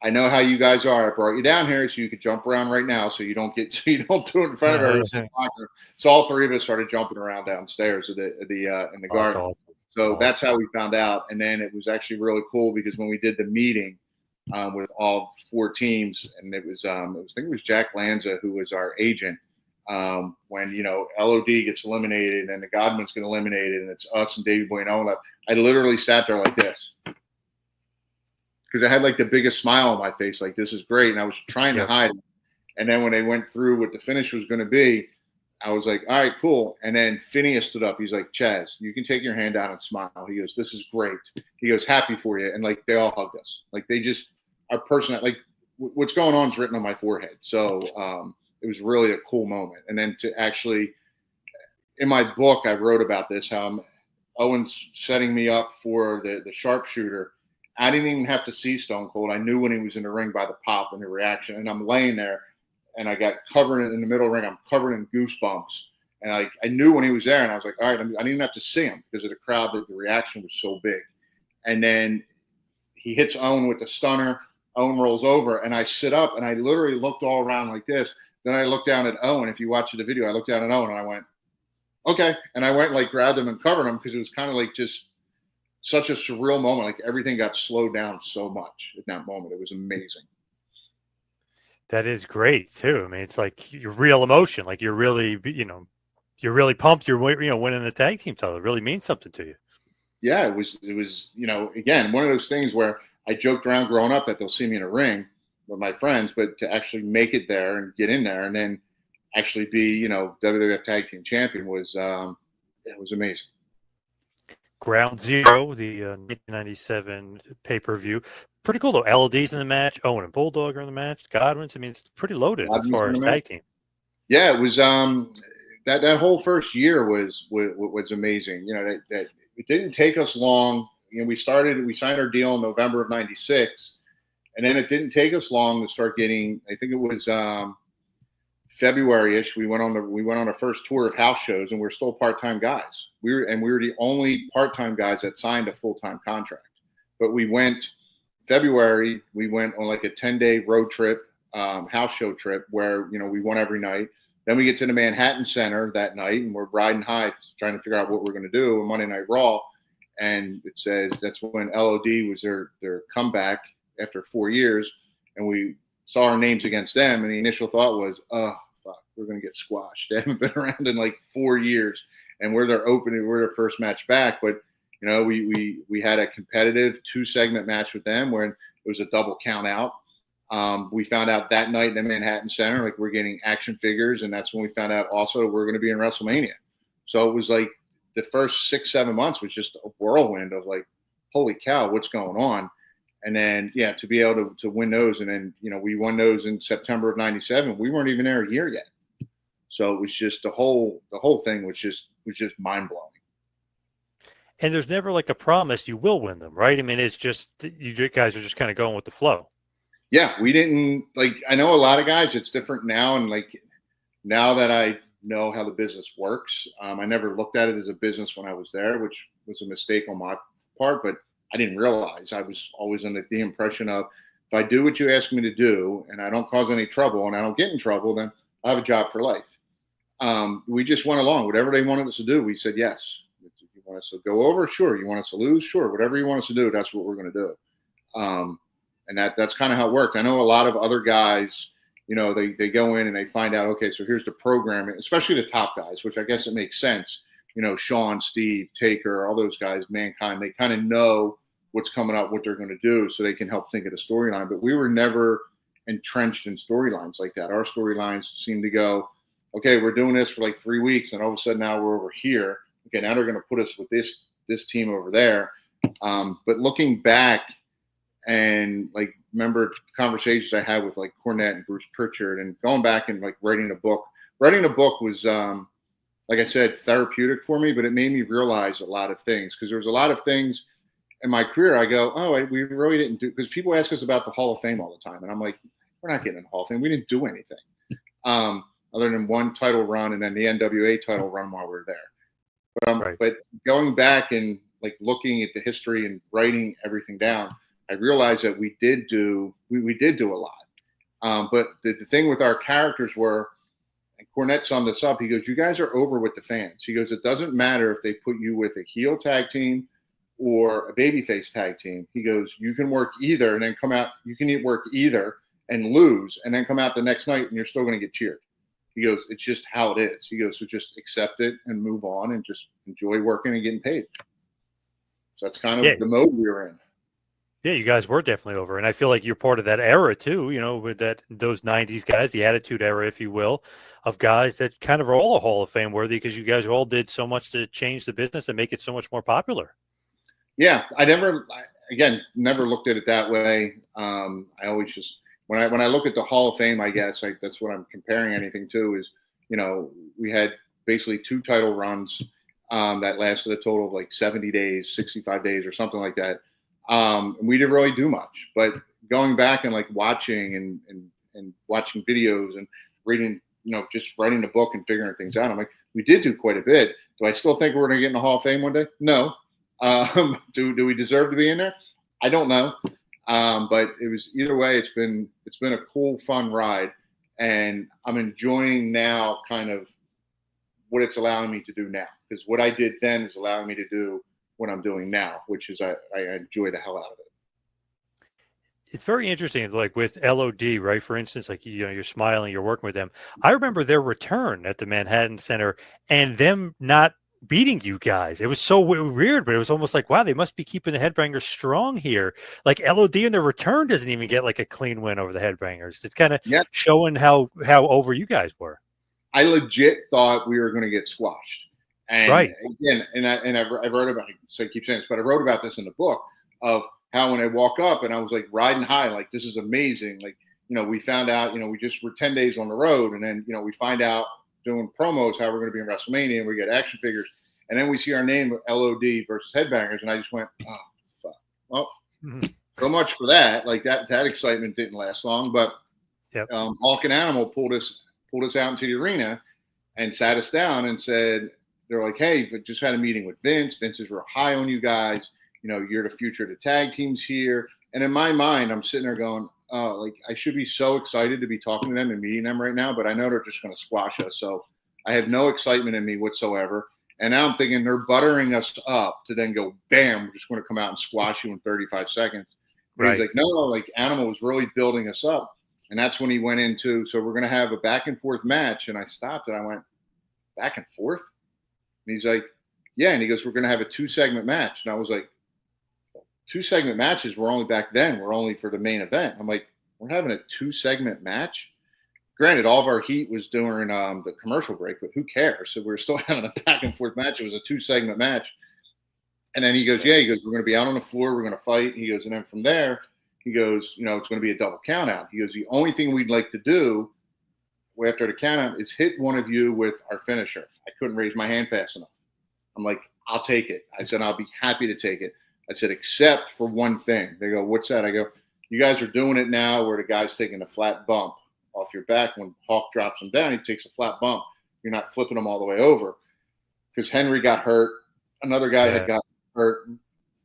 I know how you guys are. I brought you down here so you could jump around right now, so you don't do it in front of everyone. So all three of us started jumping around downstairs in the Garden. Awesome. So that's how we found out. And then it was actually really cool, because when we did the meeting with all 4 teams, and I think it was Jack Lanza who was our agent. When LOD gets eliminated and the Godwins get eliminated, and it's us and Davey Boy and Owen left, I literally sat there like this, because I had like the biggest smile on my face, like, this is great, and I was trying to hide it. And then when they went through what the finish was going to be, I was like, all right, cool. And then Phineas stood up. He's like, Chaz, you can take your hand down and smile. He goes, this is great. He goes, happy for you. And like, they all hugged us. Like, they just are personal. Like, what's going on is written on my forehead. So it was really a cool moment. And then to actually, in my book, I wrote about this, how Owen's setting me up for the sharpshooter. I didn't even have to see Stone Cold. I knew when he was in the ring by the pop and the reaction. And I'm laying there, and I got covered in the middle ring. I'm covered in goosebumps. And I knew when he was there, and I was like, all right, I didn't even have to see him because of the crowd, that the reaction was so big. And then he hits Owen with the stunner. Owen rolls over, and I sit up, and I literally looked all around like this. Then I looked down at Owen. If you watch the video, I looked down at Owen, and I went, okay. And I went, like, grabbed him and covered him, because it was kind of like just such a surreal moment. Like, everything got slowed down so much at that moment. It was amazing. That is great too. I mean, it's like your real emotion. Like, you're really, you're really pumped. You're winning the tag team title. It really means something to you. Yeah, it was, again, one of those things where I joked around growing up that they'll see me in a ring with my friends, but to actually make it there and get in there and then actually be, WWF Tag Team Champion it was amazing. Ground Zero, the 1997 pay-per-view. Pretty cool, though. LOD's in the match. Owen and Bulldog are in the match. Godwin's. I mean, it's pretty loaded as far as tag team. Yeah, it was that whole first year was amazing. That it didn't take us long. We signed our deal in November of '96, and then it didn't take us long to start getting. I think it was February-ish. We went on our first tour of house shows, and we're still part-time guys. We were the only part-time guys that signed a full-time contract. But we went February. We went on like a 10-day road trip, house show trip, where we won every night. Then we get to the Manhattan Center that night, and we're riding high, trying to figure out what we're going to do on Monday Night Raw. And it says that's when LOD was their comeback after 4 years, and we saw our names against them. And the initial thought was, oh, fuck, we're going to get squashed. They haven't been around in like 4 years, and we're their first match back. But we had a competitive 2-segment match with them where it was a double count out. We found out that night in the Manhattan Center, like, we're getting action figures, and that's when we found out also we're going to be in WrestleMania. So it was like the first 6-7 months was just a whirlwind of like, holy cow, what's going on? And then, yeah, to be able to win those, and then we won those in September of '97. We weren't even there a year yet, so it was just the whole thing was just mind blowing. And there's never like a promise you will win them, right? I mean, it's just you guys are just kind of going with the flow. Yeah, we didn't I know a lot of guys, it's different now. And now that I know how the business works, I never looked at it as a business when I was there, which was a mistake on my part, but I didn't realize. I was always under the impression of, if I do what you ask me to do and I don't cause any trouble and I don't get in trouble, then I have a job for life. We just went along. Whatever they wanted us to do, we said yes. If you want us to go over, sure. You want us to lose, sure. Whatever you want us to do, that's what we're going to do. And that's kind of how it worked. I know a lot of other guys, they go in and they find out, okay, so here's the programming, especially the top guys, which I guess it makes sense. Sean, Steve, Taker, all those guys, Mankind, they kind of know what's coming up, what they're going to do, so they can help think of the storyline. But we were never entrenched in storylines like that. Our storylines seemed to go, okay, we're doing this for like 3 weeks, and all of a sudden now we're over here. Okay, now they're going to put us with this team over there. But looking back, and remember conversations I had with like Cornette and Bruce Pritchard, and going back and like writing a book. Writing a book was, like I said, therapeutic for me, but it made me realize a lot of things, because there was a lot of things in my career I go, we really didn't do, because people ask us about the Hall of Fame all the time, and I'm like, we're not getting in the Hall of Fame. We didn't do anything other than one title run and then the NWA title run while we were there. Right. But going back and like looking at the history and writing everything down, I realized that we did do a lot. But the thing with our characters were, and Cornette summed this up, he goes, you guys are over with the fans. He goes, it doesn't matter if they put you with a heel tag team or a babyface tag team. He goes, you can work either and then come out, you can work either and lose and then come out the next night and you're still going to get cheered. He goes, it's just how it is. He goes, so just accept it and move on and just enjoy working and getting paid. So that's kind of the mode we were in. Yeah, you guys were definitely over. And I feel like you're part of that era too, with those 90s guys, the Attitude Era, if you will, of guys that kind of are all a Hall of Fame worthy, because you guys all did so much to change the business and make it so much more popular. Yeah, I never looked at it that way. I always just, when I look at the Hall of Fame, I guess that's what I'm comparing anything to is, we had basically 2 title runs that lasted a total of like 70 days, 65 days or something like that. We didn't really do much, but going back and like watching and watching videos and reading, just writing a book and figuring things out, I'm like, we did do quite a bit. Do I still think we're going to get in the Hall of Fame one day? No. Do we deserve to be in there? I don't know. But it was either way. It's been a cool, fun ride, and I'm enjoying now kind of what it's allowing me to do now, because what I did then is allowing me to do what I'm doing now, which is I enjoy the hell out of it. It's very interesting, like with LOD, right? For instance, like, you're smiling, you're working with them. I remember their return at the Manhattan Center and them not beating you guys. It was so weird, but it was almost like, wow, they must be keeping the Headbangers strong here. Like LOD in their return doesn't even get like a clean win over the Headbangers. It's kind of Yeah, showing how over you guys were. I legit thought we were going to get squashed. And Right. again, I wrote about, I keep saying this, but I wrote about this in the book of how when I walk up and I was like riding high, like this is amazing. Like, we found out, we just were 10 days on the road, and then, we find out doing promos how we're going to be in WrestleMania, and we get action figures. And then we see our name LOD versus Headbangers, and I just went, oh, fuck. Well, so much for that. Like that excitement didn't last long, but Yep. Hawk and Animal pulled us out into the arena and sat us down and said, they're like, hey, we just had a meeting with Vince. Vince is real high on you guys. You're the future of the tag teams here. And in my mind, I'm sitting there going, like I should be so excited to be talking to them and meeting them right now, but I know they're just going to squash us. So I have no excitement in me whatsoever. And now I'm thinking they're buttering us up to then go, bam, we're just going to come out and squash you in 35 seconds. But Right. he's like, no, like Animal was really building us up. And that's when he went into, so we're going to have a back and forth match. And I stopped and I went, back and forth? And he's like, yeah. And he goes, we're going to have a 2-segment match. And I was like, 2-segment matches were only back then. We're only for the main event. I'm like, we're having a 2-segment match? Granted, all of our heat was during the commercial break, but who cares? So we're still having a back and forth match. It was a 2-segment match. And then he goes, yeah, we're going to be out on the floor. We're going to fight. He goes, and then from there, he goes, it's going to be a double count out. He goes, the only thing we'd like to do after the count out is hit one of you with our finisher. I couldn't raise my hand fast enough. I'm like, I'll take it. I said, I'll be happy to take it. I said, except for one thing. They go, what's that? I go, you guys are doing it now where the guy's taking a flat bump off your back. When Hawk drops him down, he takes a flat bump. You're not flipping him all the way over. Because Henry got hurt. Another guy had got hurt.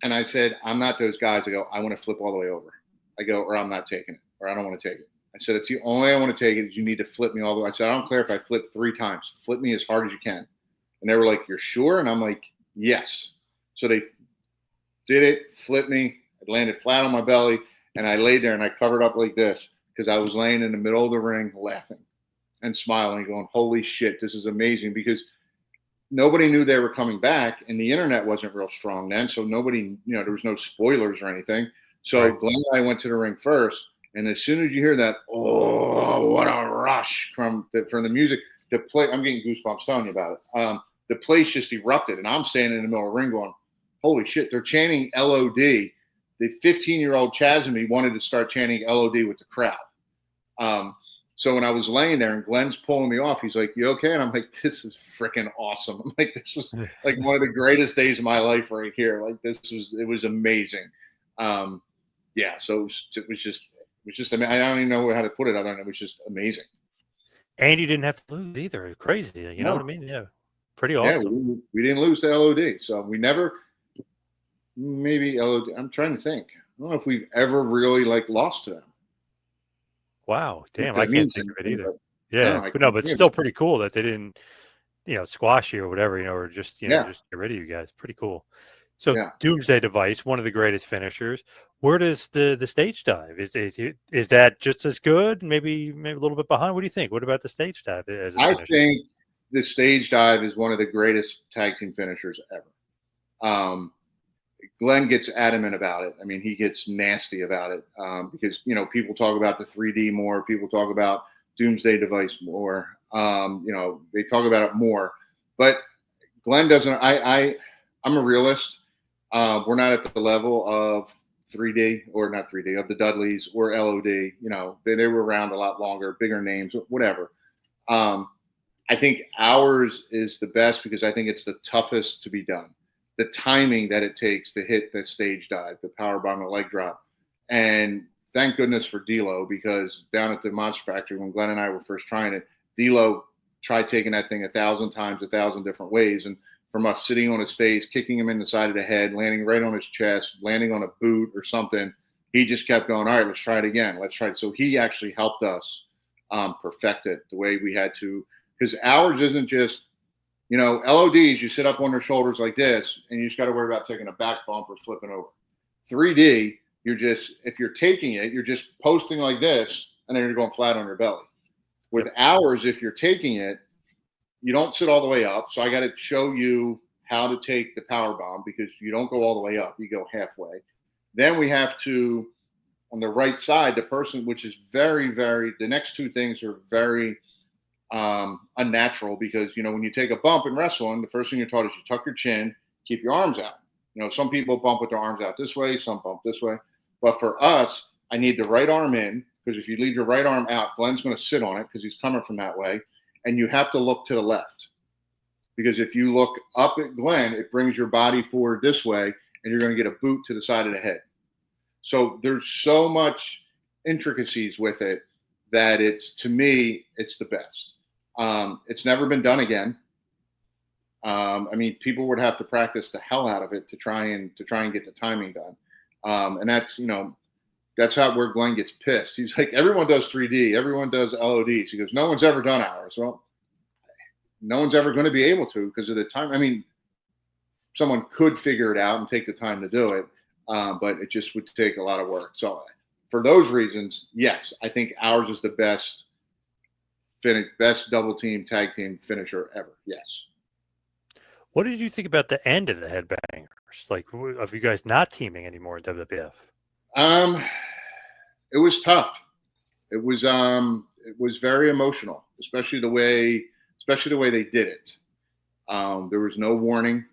And I said, I'm not those guys. I go, I want to flip all the way over. I go, or I'm not taking it, or I don't want to take it. I said, it's the only way I want to take it is you need to flip me all the way. I said, I don't care if I flip 3 times. Flip me as hard as you can. And they were like, you're sure? And I'm like, yes. So they did it, flipped me. I landed flat on my belly, and I laid there, and I covered up like this because I was laying in the middle of the ring laughing and smiling, going, holy shit, this is amazing, because nobody knew they were coming back, and the internet wasn't real strong then, so nobody, there was no spoilers or anything. So right. Glenn and I went to the ring first, and as soon as you hear that, oh, what a rush from the music, the play, I'm getting goosebumps telling you about it. The place just erupted, and I'm standing in the middle of the ring going, holy shit, they're chanting LOD. The 15-year-old Chaz and me wanted to start chanting LOD with the crowd. So when I was laying there and Glenn's pulling me off, he's like, you okay? And I'm like, this is freaking awesome. I'm like, this was like one of the greatest days of my life right here. Like it was amazing. Yeah. So it was just, I mean, I don't even know how to put it other than it was just amazing. And you didn't have to lose either. Crazy. You know what I mean? Yeah. Pretty awesome. Yeah, we didn't lose to LOD. So we never, maybe LOD. I'm trying to think. I don't know if we've ever really lost to them. Wow. Damn. I can't think of it either. Yeah. But it's still pretty cool that they didn't, squash you or whatever, or just, just get rid of you guys. Pretty cool. So Doomsday Device, one of the greatest finishers. Where does the stage dive? Is that just as good? Maybe a little bit behind. What do you think? What about the stage dive? I think the stage dive is one of the greatest tag team finishers ever. Glenn gets adamant about it. I mean, he gets nasty about it because, people talk about the 3D more. People talk about Doomsday Device more. They talk about it more. But Glenn doesn't. I'm a realist. We're not at the level of 3D or not 3D of the Dudleys or LOD. They were around a lot longer, bigger names, whatever. I think ours is the best because I think it's the toughest to be done. The timing that it takes to hit the stage dive, the powerbomb, the leg drop. And thank goodness for D'Lo, because down at the Monster Factory, when Glenn and I were first trying it, D'Lo tried taking that thing 1,000 times, 1,000 different ways. And from us sitting on his face, kicking him in the side of the head, landing right on his chest, landing on a boot or something, he just kept going, all right, let's try it again. Let's try it. So he actually helped us perfect it the way we had to, because ours isn't just, LODs, you sit up on their shoulders like this, and you just got to worry about taking a back bump or flipping over. 3D, if you're taking it, you're just posting like this, and then you're going flat on your belly. With ours, if you're taking it, you don't sit all the way up. So I got to show you how to take the power bomb, because you don't go all the way up, you go halfway. Then we have to, on the right side, the person, which is very, very, the next two things are very unnatural, because, when you take a bump in wrestling, the first thing you're taught is you tuck your chin, keep your arms out. Some people bump with their arms out this way, some bump this way. But for us, I need the right arm in, because if you leave your right arm out, Glenn's going to sit on it because he's coming from that way. And you have to look to the left, because if you look up at Glenn, it brings your body forward this way, and you're going to get a boot to the side of the head. So there's so much intricacies with it that to me, it's the best. It's never been done again. People would have to practice the hell out of it to try and get the timing done. And that's where Glenn gets pissed. He's like, everyone does 3D, everyone does LODs. He goes, no one's ever done ours. Well, no one's ever going to be able to, because of the time. Someone could figure it out and take the time to do it, but it just would take a lot of work. So for those reasons, yes, I think ours is the best double team, tag team finisher ever. Yes. What did you think about the end of the Headbangers? Like, of you guys not teaming anymore in WWF? It was tough. It was very emotional, especially the way they did it. There was no warning.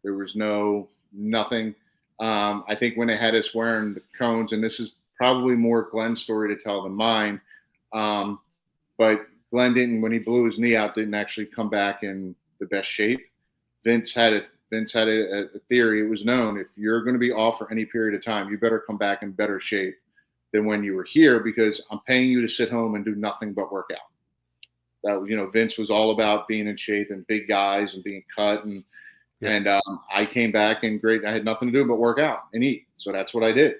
There was nothing. I think when they had us wearing the cones, and this is probably more Glenn's story to tell than mine, but Glenn didn't, when he blew his knee out, didn't actually come back in the best shape. Vince had a theory. It was known, if you're going to be off for any period of time, you better come back in better shape than when you were here, because I'm paying you to sit home and do nothing but work out. That, Vince was all about being in shape and big guys and being cut. And I came back in great. I had nothing to do but work out and eat. So that's what I did.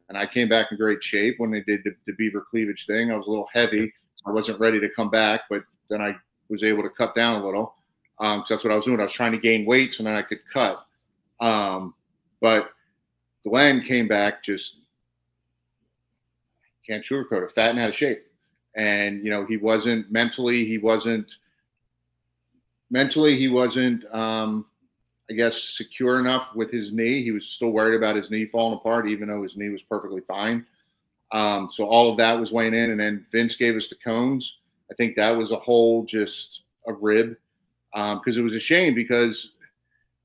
And I came back in great shape when they did the beaver cleavage thing. I was a little heavy. I wasn't ready to come back, but then I was able to cut down a little. So that's what I was doing. I was trying to gain weight so then I could cut. But Glenn came back, just can't sugarcoat it, fat and out of shape. And, he wasn't mentally, I guess, secure enough with his knee. He was still worried about his knee falling apart, even though his knee was perfectly fine. So all of that was weighing in. And then Vince gave us the cones. I think that was just a rib. Because it was a shame, because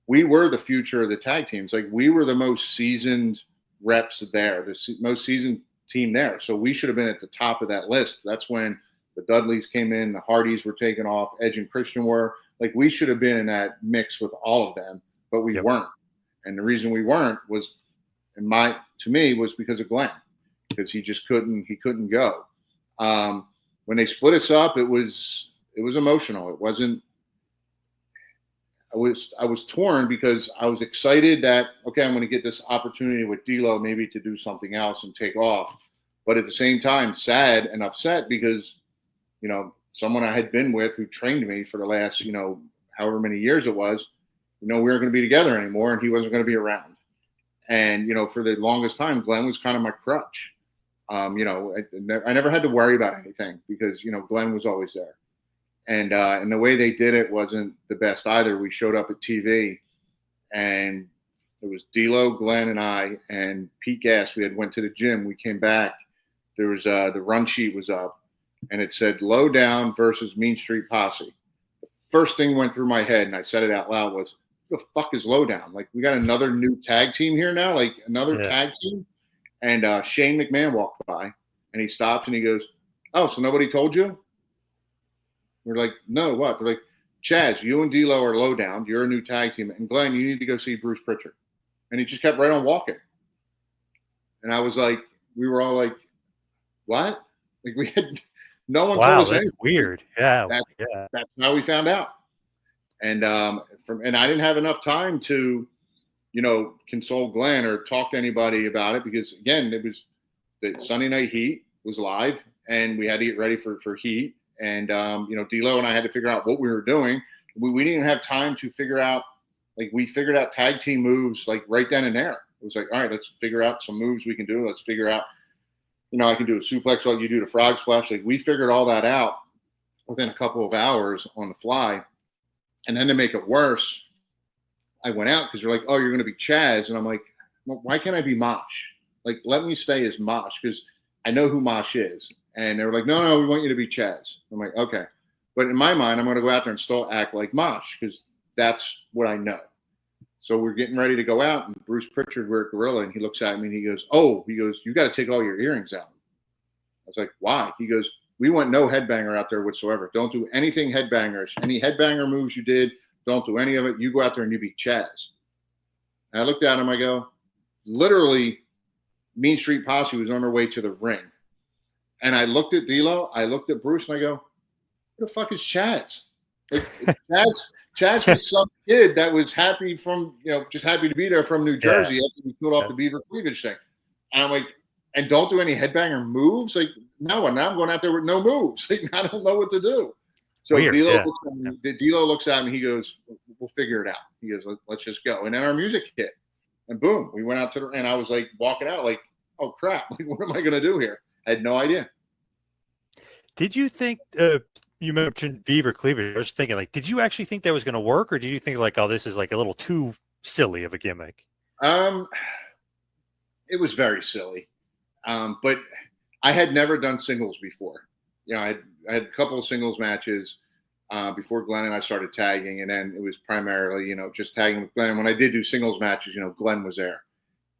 we were the future of the tag teams. Like, we were the most seasoned reps there, the most seasoned team there. So we should have been at the top of that list. That's when the Dudleys came in, the Hardys were taken off, Edge and Christian were. Like, we should have been in that mix with all of them, but we weren't. And the reason we weren't was, to me, was because of Glenn, because he couldn't go. When they split us up, it was emotional. It wasn't. I was torn, because I was excited that, okay, I'm going to get this opportunity with D'Lo maybe to do something else and take off. But at the same time, sad and upset, because, someone I had been with who trained me for the last, however many years it was, we weren't going to be together anymore, and he wasn't going to be around. And, for the longest time, Glenn was kind of my crutch. I never had to worry about anything, because, Glenn was always there. And the way they did it wasn't the best either. We showed up at TV, and it was D'Lo, Glenn, and I, and Pete Gass. We had went to the gym. We came back. There was the run sheet was up, and it said Low Down versus Mean Street Posse. The first thing went through my head, and I said it out loud, was, "Who the fuck is Low Down? Like, we got another new tag team here now, like another tag team." And Shane McMahon walked by, and he stops and he goes, "Oh, so nobody told you?" We're like, "No, what?" They're like, "Chaz, you and D'Lo are Low Down. You're a new tag team. And Glenn, you need to go see Bruce Pritchard." And he just kept right on walking. And I was like, we were all like, "What?" Like, we had no one told us anything. Weird. Yeah. That's how we found out. And I didn't have enough time to, console Glenn or talk to anybody about it, because again, it was the Sunday Night Heat was live, and we had to get ready for Heat. And, D'Lo and I had to figure out what we were doing. We didn't have time to figure out, like, we figured out tag team moves, like, right then and there. It was like, all right, let's figure out some moves we can do. Let's figure out, I can do a suplex while you do the frog splash. Like, we figured all that out within a couple of hours on the fly. And then to make it worse, I went out because they're like, oh, you're going to be Chaz. And I'm like, well, why can't I be Mosh? Like, let me stay as Mosh because I know who Mosh is. And they were like, no, we want you to be Chaz. I'm like, okay. But in my mind, I'm going to go out there and still act like Mosh because that's what I know. So we're getting ready to go out, and Bruce Pritchard, we're at Gorilla, and he looks at me and he goes, you got to take all your earrings out. I was like, why? He goes, we want no headbanger out there whatsoever. Don't do anything headbangers. Any headbanger moves you did, don't do any of it. You go out there and you be Chaz. And I looked at him, I go, literally, Mean Street Posse was on their way to the ring. And I looked at D'Lo, I looked at Bruce, and I go, who the fuck is Chaz? Like, Chaz was some kid that was happy just happy to be there from New Jersey after we pulled off the Beaver cleavage thing. And I'm like, and don't do any headbanger moves? Like, no, and now I'm going out there with no moves. Like, I don't know what to do. So D'Lo looks at me, he goes, we'll figure it out. He goes, let's just go. And then our music hit. And boom, we went out and I was like walking out like, oh crap, like what am I gonna do here? I had no idea. Did you think you mentioned Beaver cleavage? I was thinking, like, did you actually think that was going to work, or did you think like, oh, this is like a little too silly of a gimmick? It was very silly, but I had never done singles before. I had a couple of singles matches before Glenn and I started tagging, and then it was primarily just tagging with Glenn. When I did do singles matches, Glenn was there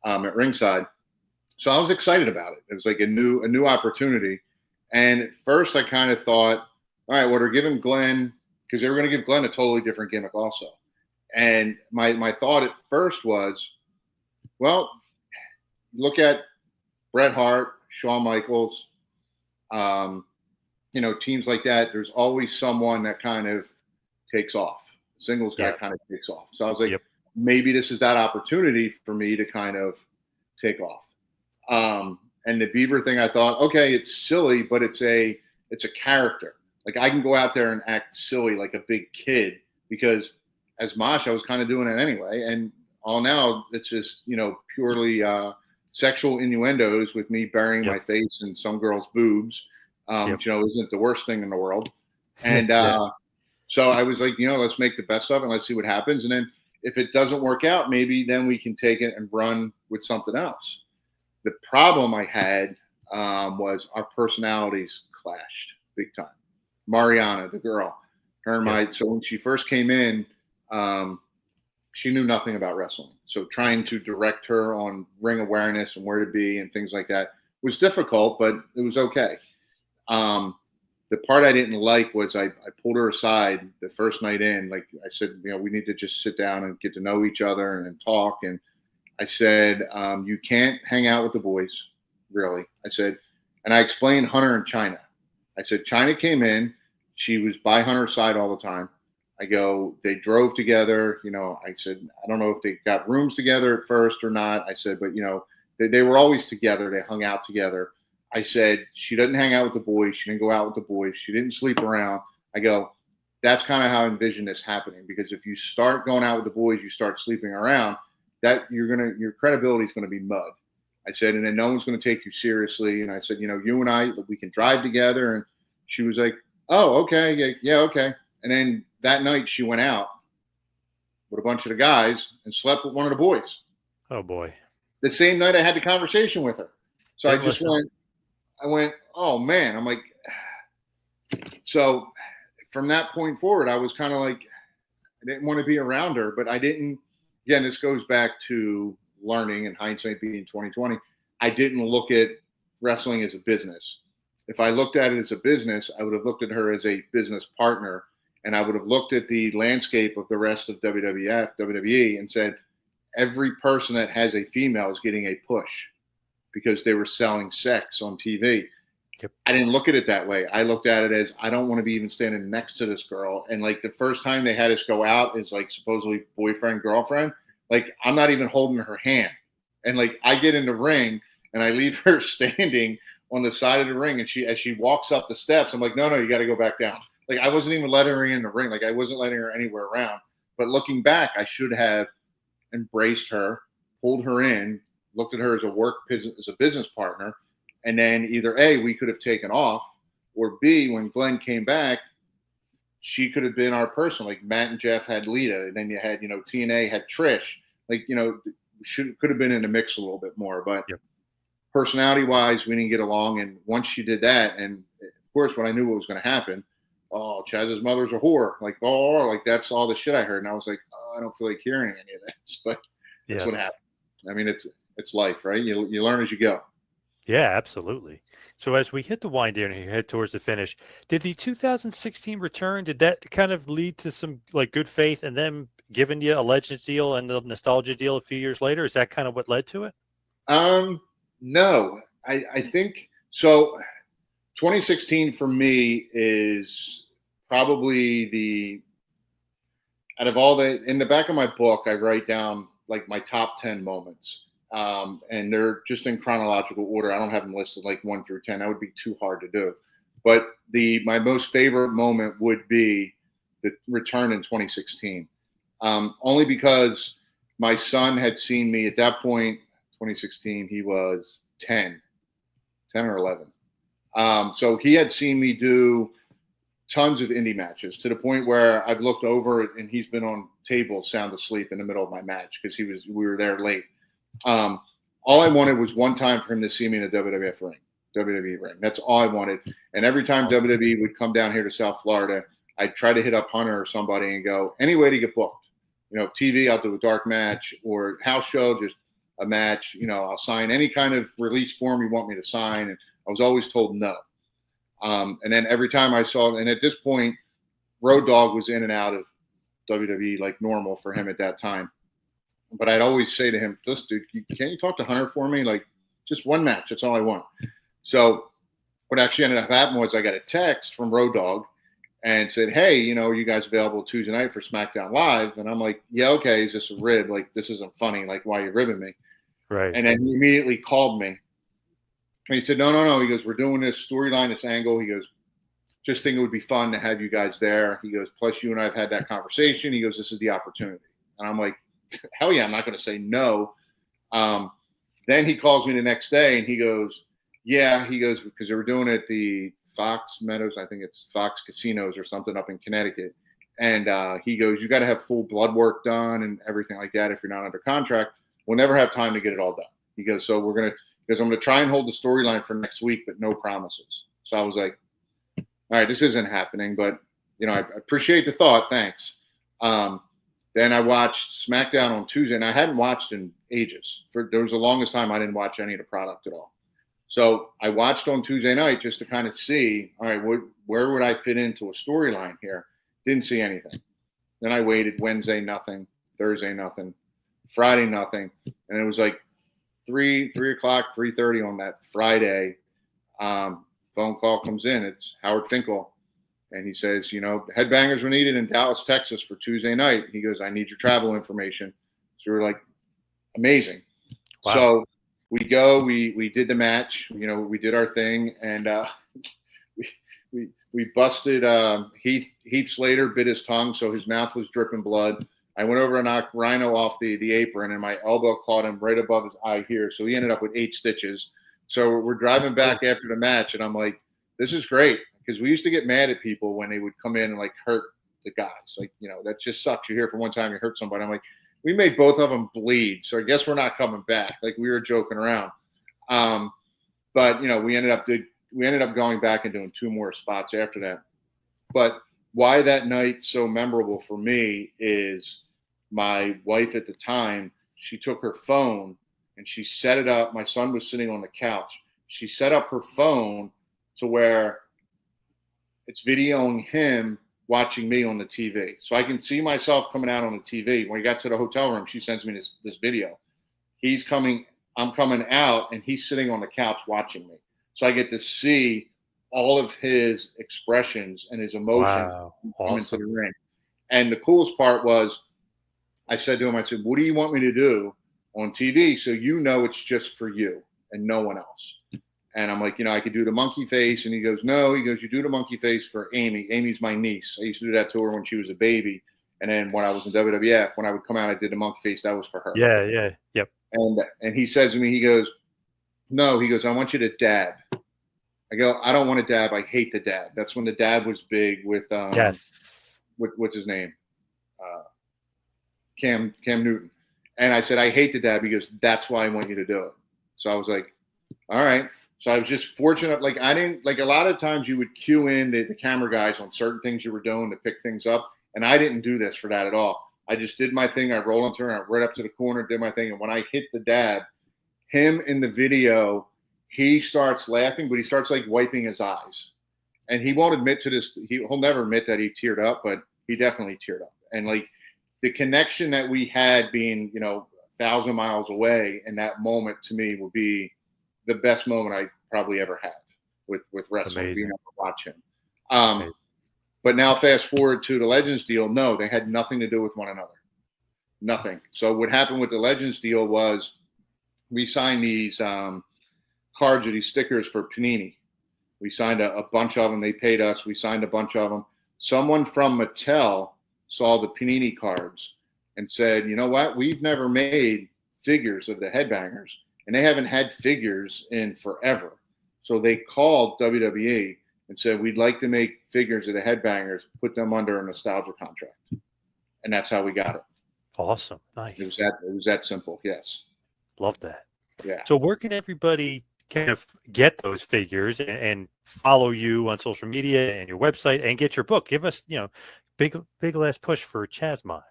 at ringside, so I was excited about it. It was like a new opportunity. And at first, I kind of thought, all right, well, they're giving Glenn, because they were going to give Glenn a totally different gimmick also. And my thought at first was, well, look at Bret Hart, Shawn Michaels, teams like that. There's always someone that kind of takes off. Singles guy kind of takes off. So I was like, maybe this is that opportunity for me to kind of take off. And the Beaver thing, I thought, okay, it's silly, but it's a character. Like, I can go out there and act silly like a big kid, because as Mosh, I was kind of doing it anyway. And all now it's just, purely sexual innuendos with me burying my face in some girl's boobs, which, isn't the worst thing in the world. And so I was like, let's make the best of it and let's see what happens. And then if it doesn't work out, maybe then we can take it and run with something else. The problem I had was our personalities clashed big time. Mariana, the girl, so when she first came in, she knew nothing about wrestling. So trying to direct her on ring awareness and where to be and things like that was difficult, but it was okay. The part I didn't like was I pulled her aside the first night in. Like I said, we need to just sit down and get to know each other and talk. And I said, you can't hang out with the boys, really. I said, and I explained Hunter and China. I said, China came in. She was by Hunter's side all the time. I go, they drove together. I said, I don't know if they got rooms together at first or not. I said, but, they were always together. They hung out together. I said, she doesn't hang out with the boys. She didn't go out with the boys. She didn't sleep around. I go, that's kind of how I envision this happening. Because if you start going out with the boys, you start sleeping around, that your credibility is going to be mud. I said, and then no one's going to take you seriously. And I said, you and I, we can drive together. And she was like, oh, okay. Yeah, okay. And then that night she went out with a bunch of the guys and slept with one of the boys. Oh, boy. The same night I had the conversation with her. So I went, oh, man. I'm like, so from that point forward, I was kind of like, I didn't want to be around her, but I didn't. Again, this goes back to learning and hindsight being 2020. I didn't look at wrestling as a business. If I looked at it as a business, I would have looked at her as a business partner, and I would have looked at the landscape of the rest of WWE, and said, every person that has a female is getting a push because they were selling sex on TV. Yep. I didn't look at it that way. I looked at it as, I don't want to be even standing next to this girl. And like the first time they had us go out as like supposedly boyfriend, girlfriend, like I'm not even holding her hand. And like I get in the ring and I leave her standing on the side of the ring. And as she walks up the steps, I'm like, no, you got to go back down. Like I wasn't even letting her in the ring. Like I wasn't letting her anywhere around. But looking back, I should have embraced her, pulled her in, looked at her as a business partner. And then either A, we could have taken off, or B, when Glenn came back, she could have been our person. Like Matt and Jeff had Lita, and then you had, TNA had Trish. Like, could have been in the mix a little bit more, but Yep. personality wise, we didn't get along. And once she did that, and of course, when I knew what was going to happen, oh, Chaz's mother's a whore. Like, oh, like that's all the shit I heard. And I was like, oh, I don't feel like hearing any of this, but that's what happened. I mean, it's life, right? You learn as you go. Yeah, absolutely. So as we hit the wind down and head towards the finish, did the 2016 return, did that kind of lead to some like good faith and then giving you a Legends deal and the nostalgia deal a few years later? Is that kind of what led to it? No, I think so. 2016 for me is probably out of all in the back of my book, I write down like my top 10 moments. And they're just in chronological order. I don't have them listed like 1 through 10. That would be too hard to do. But my most favorite moment would be the return in 2016. Only because my son had seen me at that point, 2016, he was 10 or 11. So he had seen me do tons of indie matches to the point where I've looked over and he's been on tables sound asleep in the middle of my match because we were there late. All I wanted was one time for him to see me in a WWE ring. That's all I wanted. And every time Awesome. WWE would come down here to South Florida, I'd try to hit up Hunter or somebody and go, any way to get booked. TV, I'll do a dark match, or house show, just a match. I'll sign any kind of release form you want me to sign. And I was always told no. And then every time I saw, and at this point, Road Dogg was in and out of WWE like normal for him at that time. But I'd always say to him, "This dude, can't you talk to Hunter for me? Like, just one match. That's all I want." So what actually ended up happening was I got a text from Road Dogg and said, "Hey, are you guys available Tuesday night for SmackDown Live?" And I'm like, "Yeah, okay. Is this a rib? Like, this isn't funny. Like, why are you ribbing me?" Right. And then he immediately called me. And he said, no. He goes, "We're doing this storyline, this angle." He goes, "Just think it would be fun to have you guys there." He goes, "Plus you and I have had that conversation." He goes, "This is the opportunity." And I'm like, hell yeah, I'm not going to say no. Then he calls me the next day and he goes, yeah, because they were doing it at the Fox Meadows, I think it's Fox Casinos or something up in Connecticut. And he goes, you got to have full blood work done and everything like that if you're not under contract. We'll never have time to get it all done. He goes, so I'm going to try and hold the storyline for next week, but no promises. So I was like, all right, this isn't happening, but I appreciate the thought. Thanks. Then I watched SmackDown on Tuesday, and I hadn't watched in ages. There was the longest time I didn't watch any of the product at all. So I watched on Tuesday night just to kind of see, all right, where would I fit into a storyline here? Didn't see anything. Then I waited. Wednesday, nothing. Thursday, nothing. Friday, nothing. And it was like 3 o'clock, 3:30 on that Friday. Phone call comes in. It's Howard Finkel. And he says, Headbangers were needed in Dallas, Texas for Tuesday night. He goes, I need your travel information. So we were like, amazing. Wow. So we go, we did the match, we did our thing. And we busted Heath Slater, bit his tongue. So his mouth was dripping blood. I went over and knocked Rhino off the apron and my elbow caught him right above his eye here. So he ended up with 8 stitches. So we're driving back after the match. And I'm like, this is great. Because we used to get mad at people when they would come in and like hurt the guys. Like, that just sucks. You're here for one time, you hurt somebody. I'm like, we made both of them bleed. So I guess we're not coming back. Like we were joking around. But we ended up going back and doing 2 more spots after that. But why that night so memorable for me is my wife at the time, she took her phone and she set it up. My son was sitting on the couch. She set up her phone to where it's videoing him watching me on the TV. So I can see myself coming out on the TV. When we got to the hotel room, she sends me this video. I'm coming out, and he's sitting on the couch watching me. So I get to see all of his expressions and his emotions come into the ring. And the coolest part was I said to him, what do you want me to do on TV so it's just for you and no one else? And I'm like, I could do the monkey face. And he goes, no. He goes, you do the monkey face for Amy. Amy's my niece. I used to do that to her when she was a baby. And then when I was in WWF, when I would come out, I did the monkey face. That was for her. Yeah. Yep. And he says to me, he goes, no. He goes, I want you to dab. I go, I don't want to dab. I hate the dab. That's when the dab was big with yes. what's his name? Cam Newton. And I said, I hate the dab because that's why I want you to do it. So I was like, all right. So I was just fortunate. Like I didn't, like a lot of times you would cue in the camera guys on certain things you were doing to pick things up. And I didn't do this for that at all. I just did my thing. I rolled into her, I right up to the corner, did my thing. And when I hit the dab, him in the video, he starts laughing, but he starts like wiping his eyes. And he won't admit to this. He'll never admit that he teared up, but he definitely teared up. And like the connection that we had being, 1,000 miles away in that moment to me will be the best moment I probably ever had with wrestling, being able to watch him. But now fast forward to the Legends deal. No, they had nothing to do with one another. Nothing. So what happened with the Legends deal was we signed these cards or these stickers for Panini. We signed a bunch of them. They paid us. We signed a bunch of them. Someone from Mattel saw the Panini cards and said, you know what? We've never made figures of the Headbangers, and they haven't had figures in forever. So they called WWE and said, we'd like to make figures of the Headbangers, put them under a nostalgia contract. And that's how we got it. Awesome. Nice. It was that simple. Yes. Love that. Yeah. So where can everybody kind of get those figures and follow you on social media and your website and get your book? Give us, big last push for Chaz Mosh.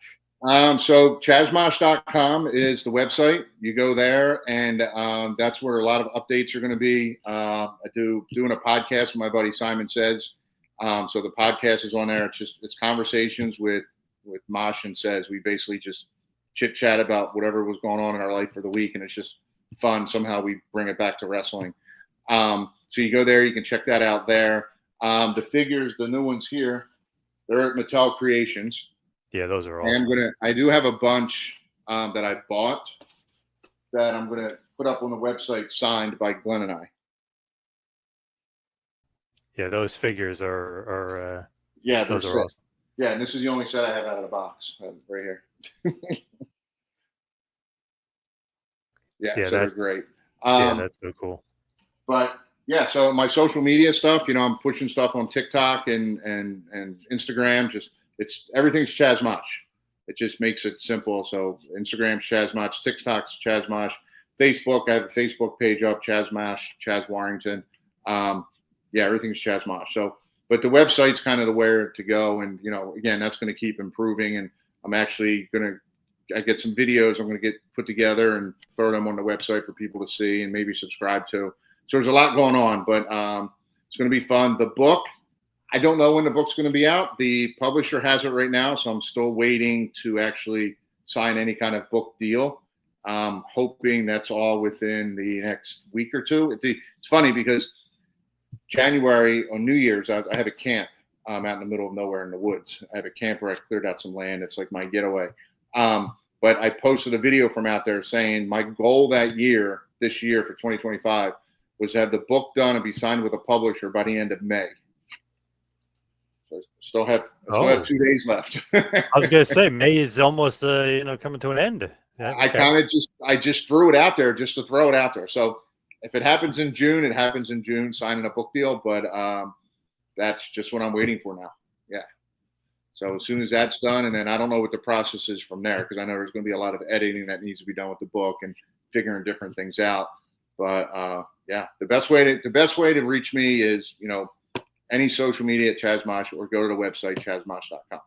So chazmosh.com is the website. You go there, and that's where a lot of updates are going to be. I doing a podcast with my buddy Simon Says. So the podcast is on there. It's conversations with Mosh and Says. We basically just chit chat about whatever was going on in our life for the week, and it's just fun. Somehow we bring it back to wrestling. So you go there, you can check that out there. The figures, the new ones here, they're at Mattel Creations. Yeah, those are awesome. I do have a bunch that I bought that I'm gonna put up on the website, signed by Glenn and I. Yeah, those figures are those are awesome. Yeah, and this is the only set I have out of the box right here. So they're great. That's so cool. But yeah, so my social media stuff, I'm pushing stuff on TikTok and Instagram. Everything's Chaz Mosh. It just makes it simple. So Instagram's Chaz Mosh, TikTok's Chaz Mosh, Facebook, I have a Facebook page up, Chaz Mosh, Chaz Warrington. Everything's Chaz Mosh. So, but the website's kind of the where to go, and again, that's going to keep improving. And I'm actually I get some videos I'm going to get put together and throw them on the website for people to see and maybe subscribe to. So there's a lot going on, but it's going to be fun. The book, I don't know when the book's going to be out. The publisher has it right now, so I'm still waiting to actually sign any kind of book deal. Hoping that's all within the next week or two. It's funny because January on New Year's, I have a camp out in the middle of nowhere in the woods. I have a camp where I cleared out some land. It's like my getaway. But I posted a video from out there saying my goal this year for 2025, was to have the book done and be signed with a publisher by the end of May. So I still have 2 days left. I was going to say May is almost coming to an end. Okay. I just threw it out there just to throw it out there. So if it happens in June, it happens in June, signing a book deal. But that's just what I'm waiting for now. Yeah. So as soon as that's done, and then I don't know what the process is from there, because I know there's going to be a lot of editing that needs to be done with the book and figuring different things out. But the best way to reach me is any social media at Chaz Mosh, or go to the website chazmosh.com.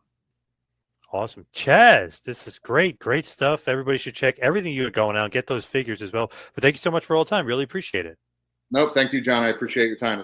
Awesome. Chaz, this is great stuff. Everybody should check everything you got going on, get those figures as well. But thank you so much for all the time. Really appreciate it. Nope. Thank you, John. I appreciate your time.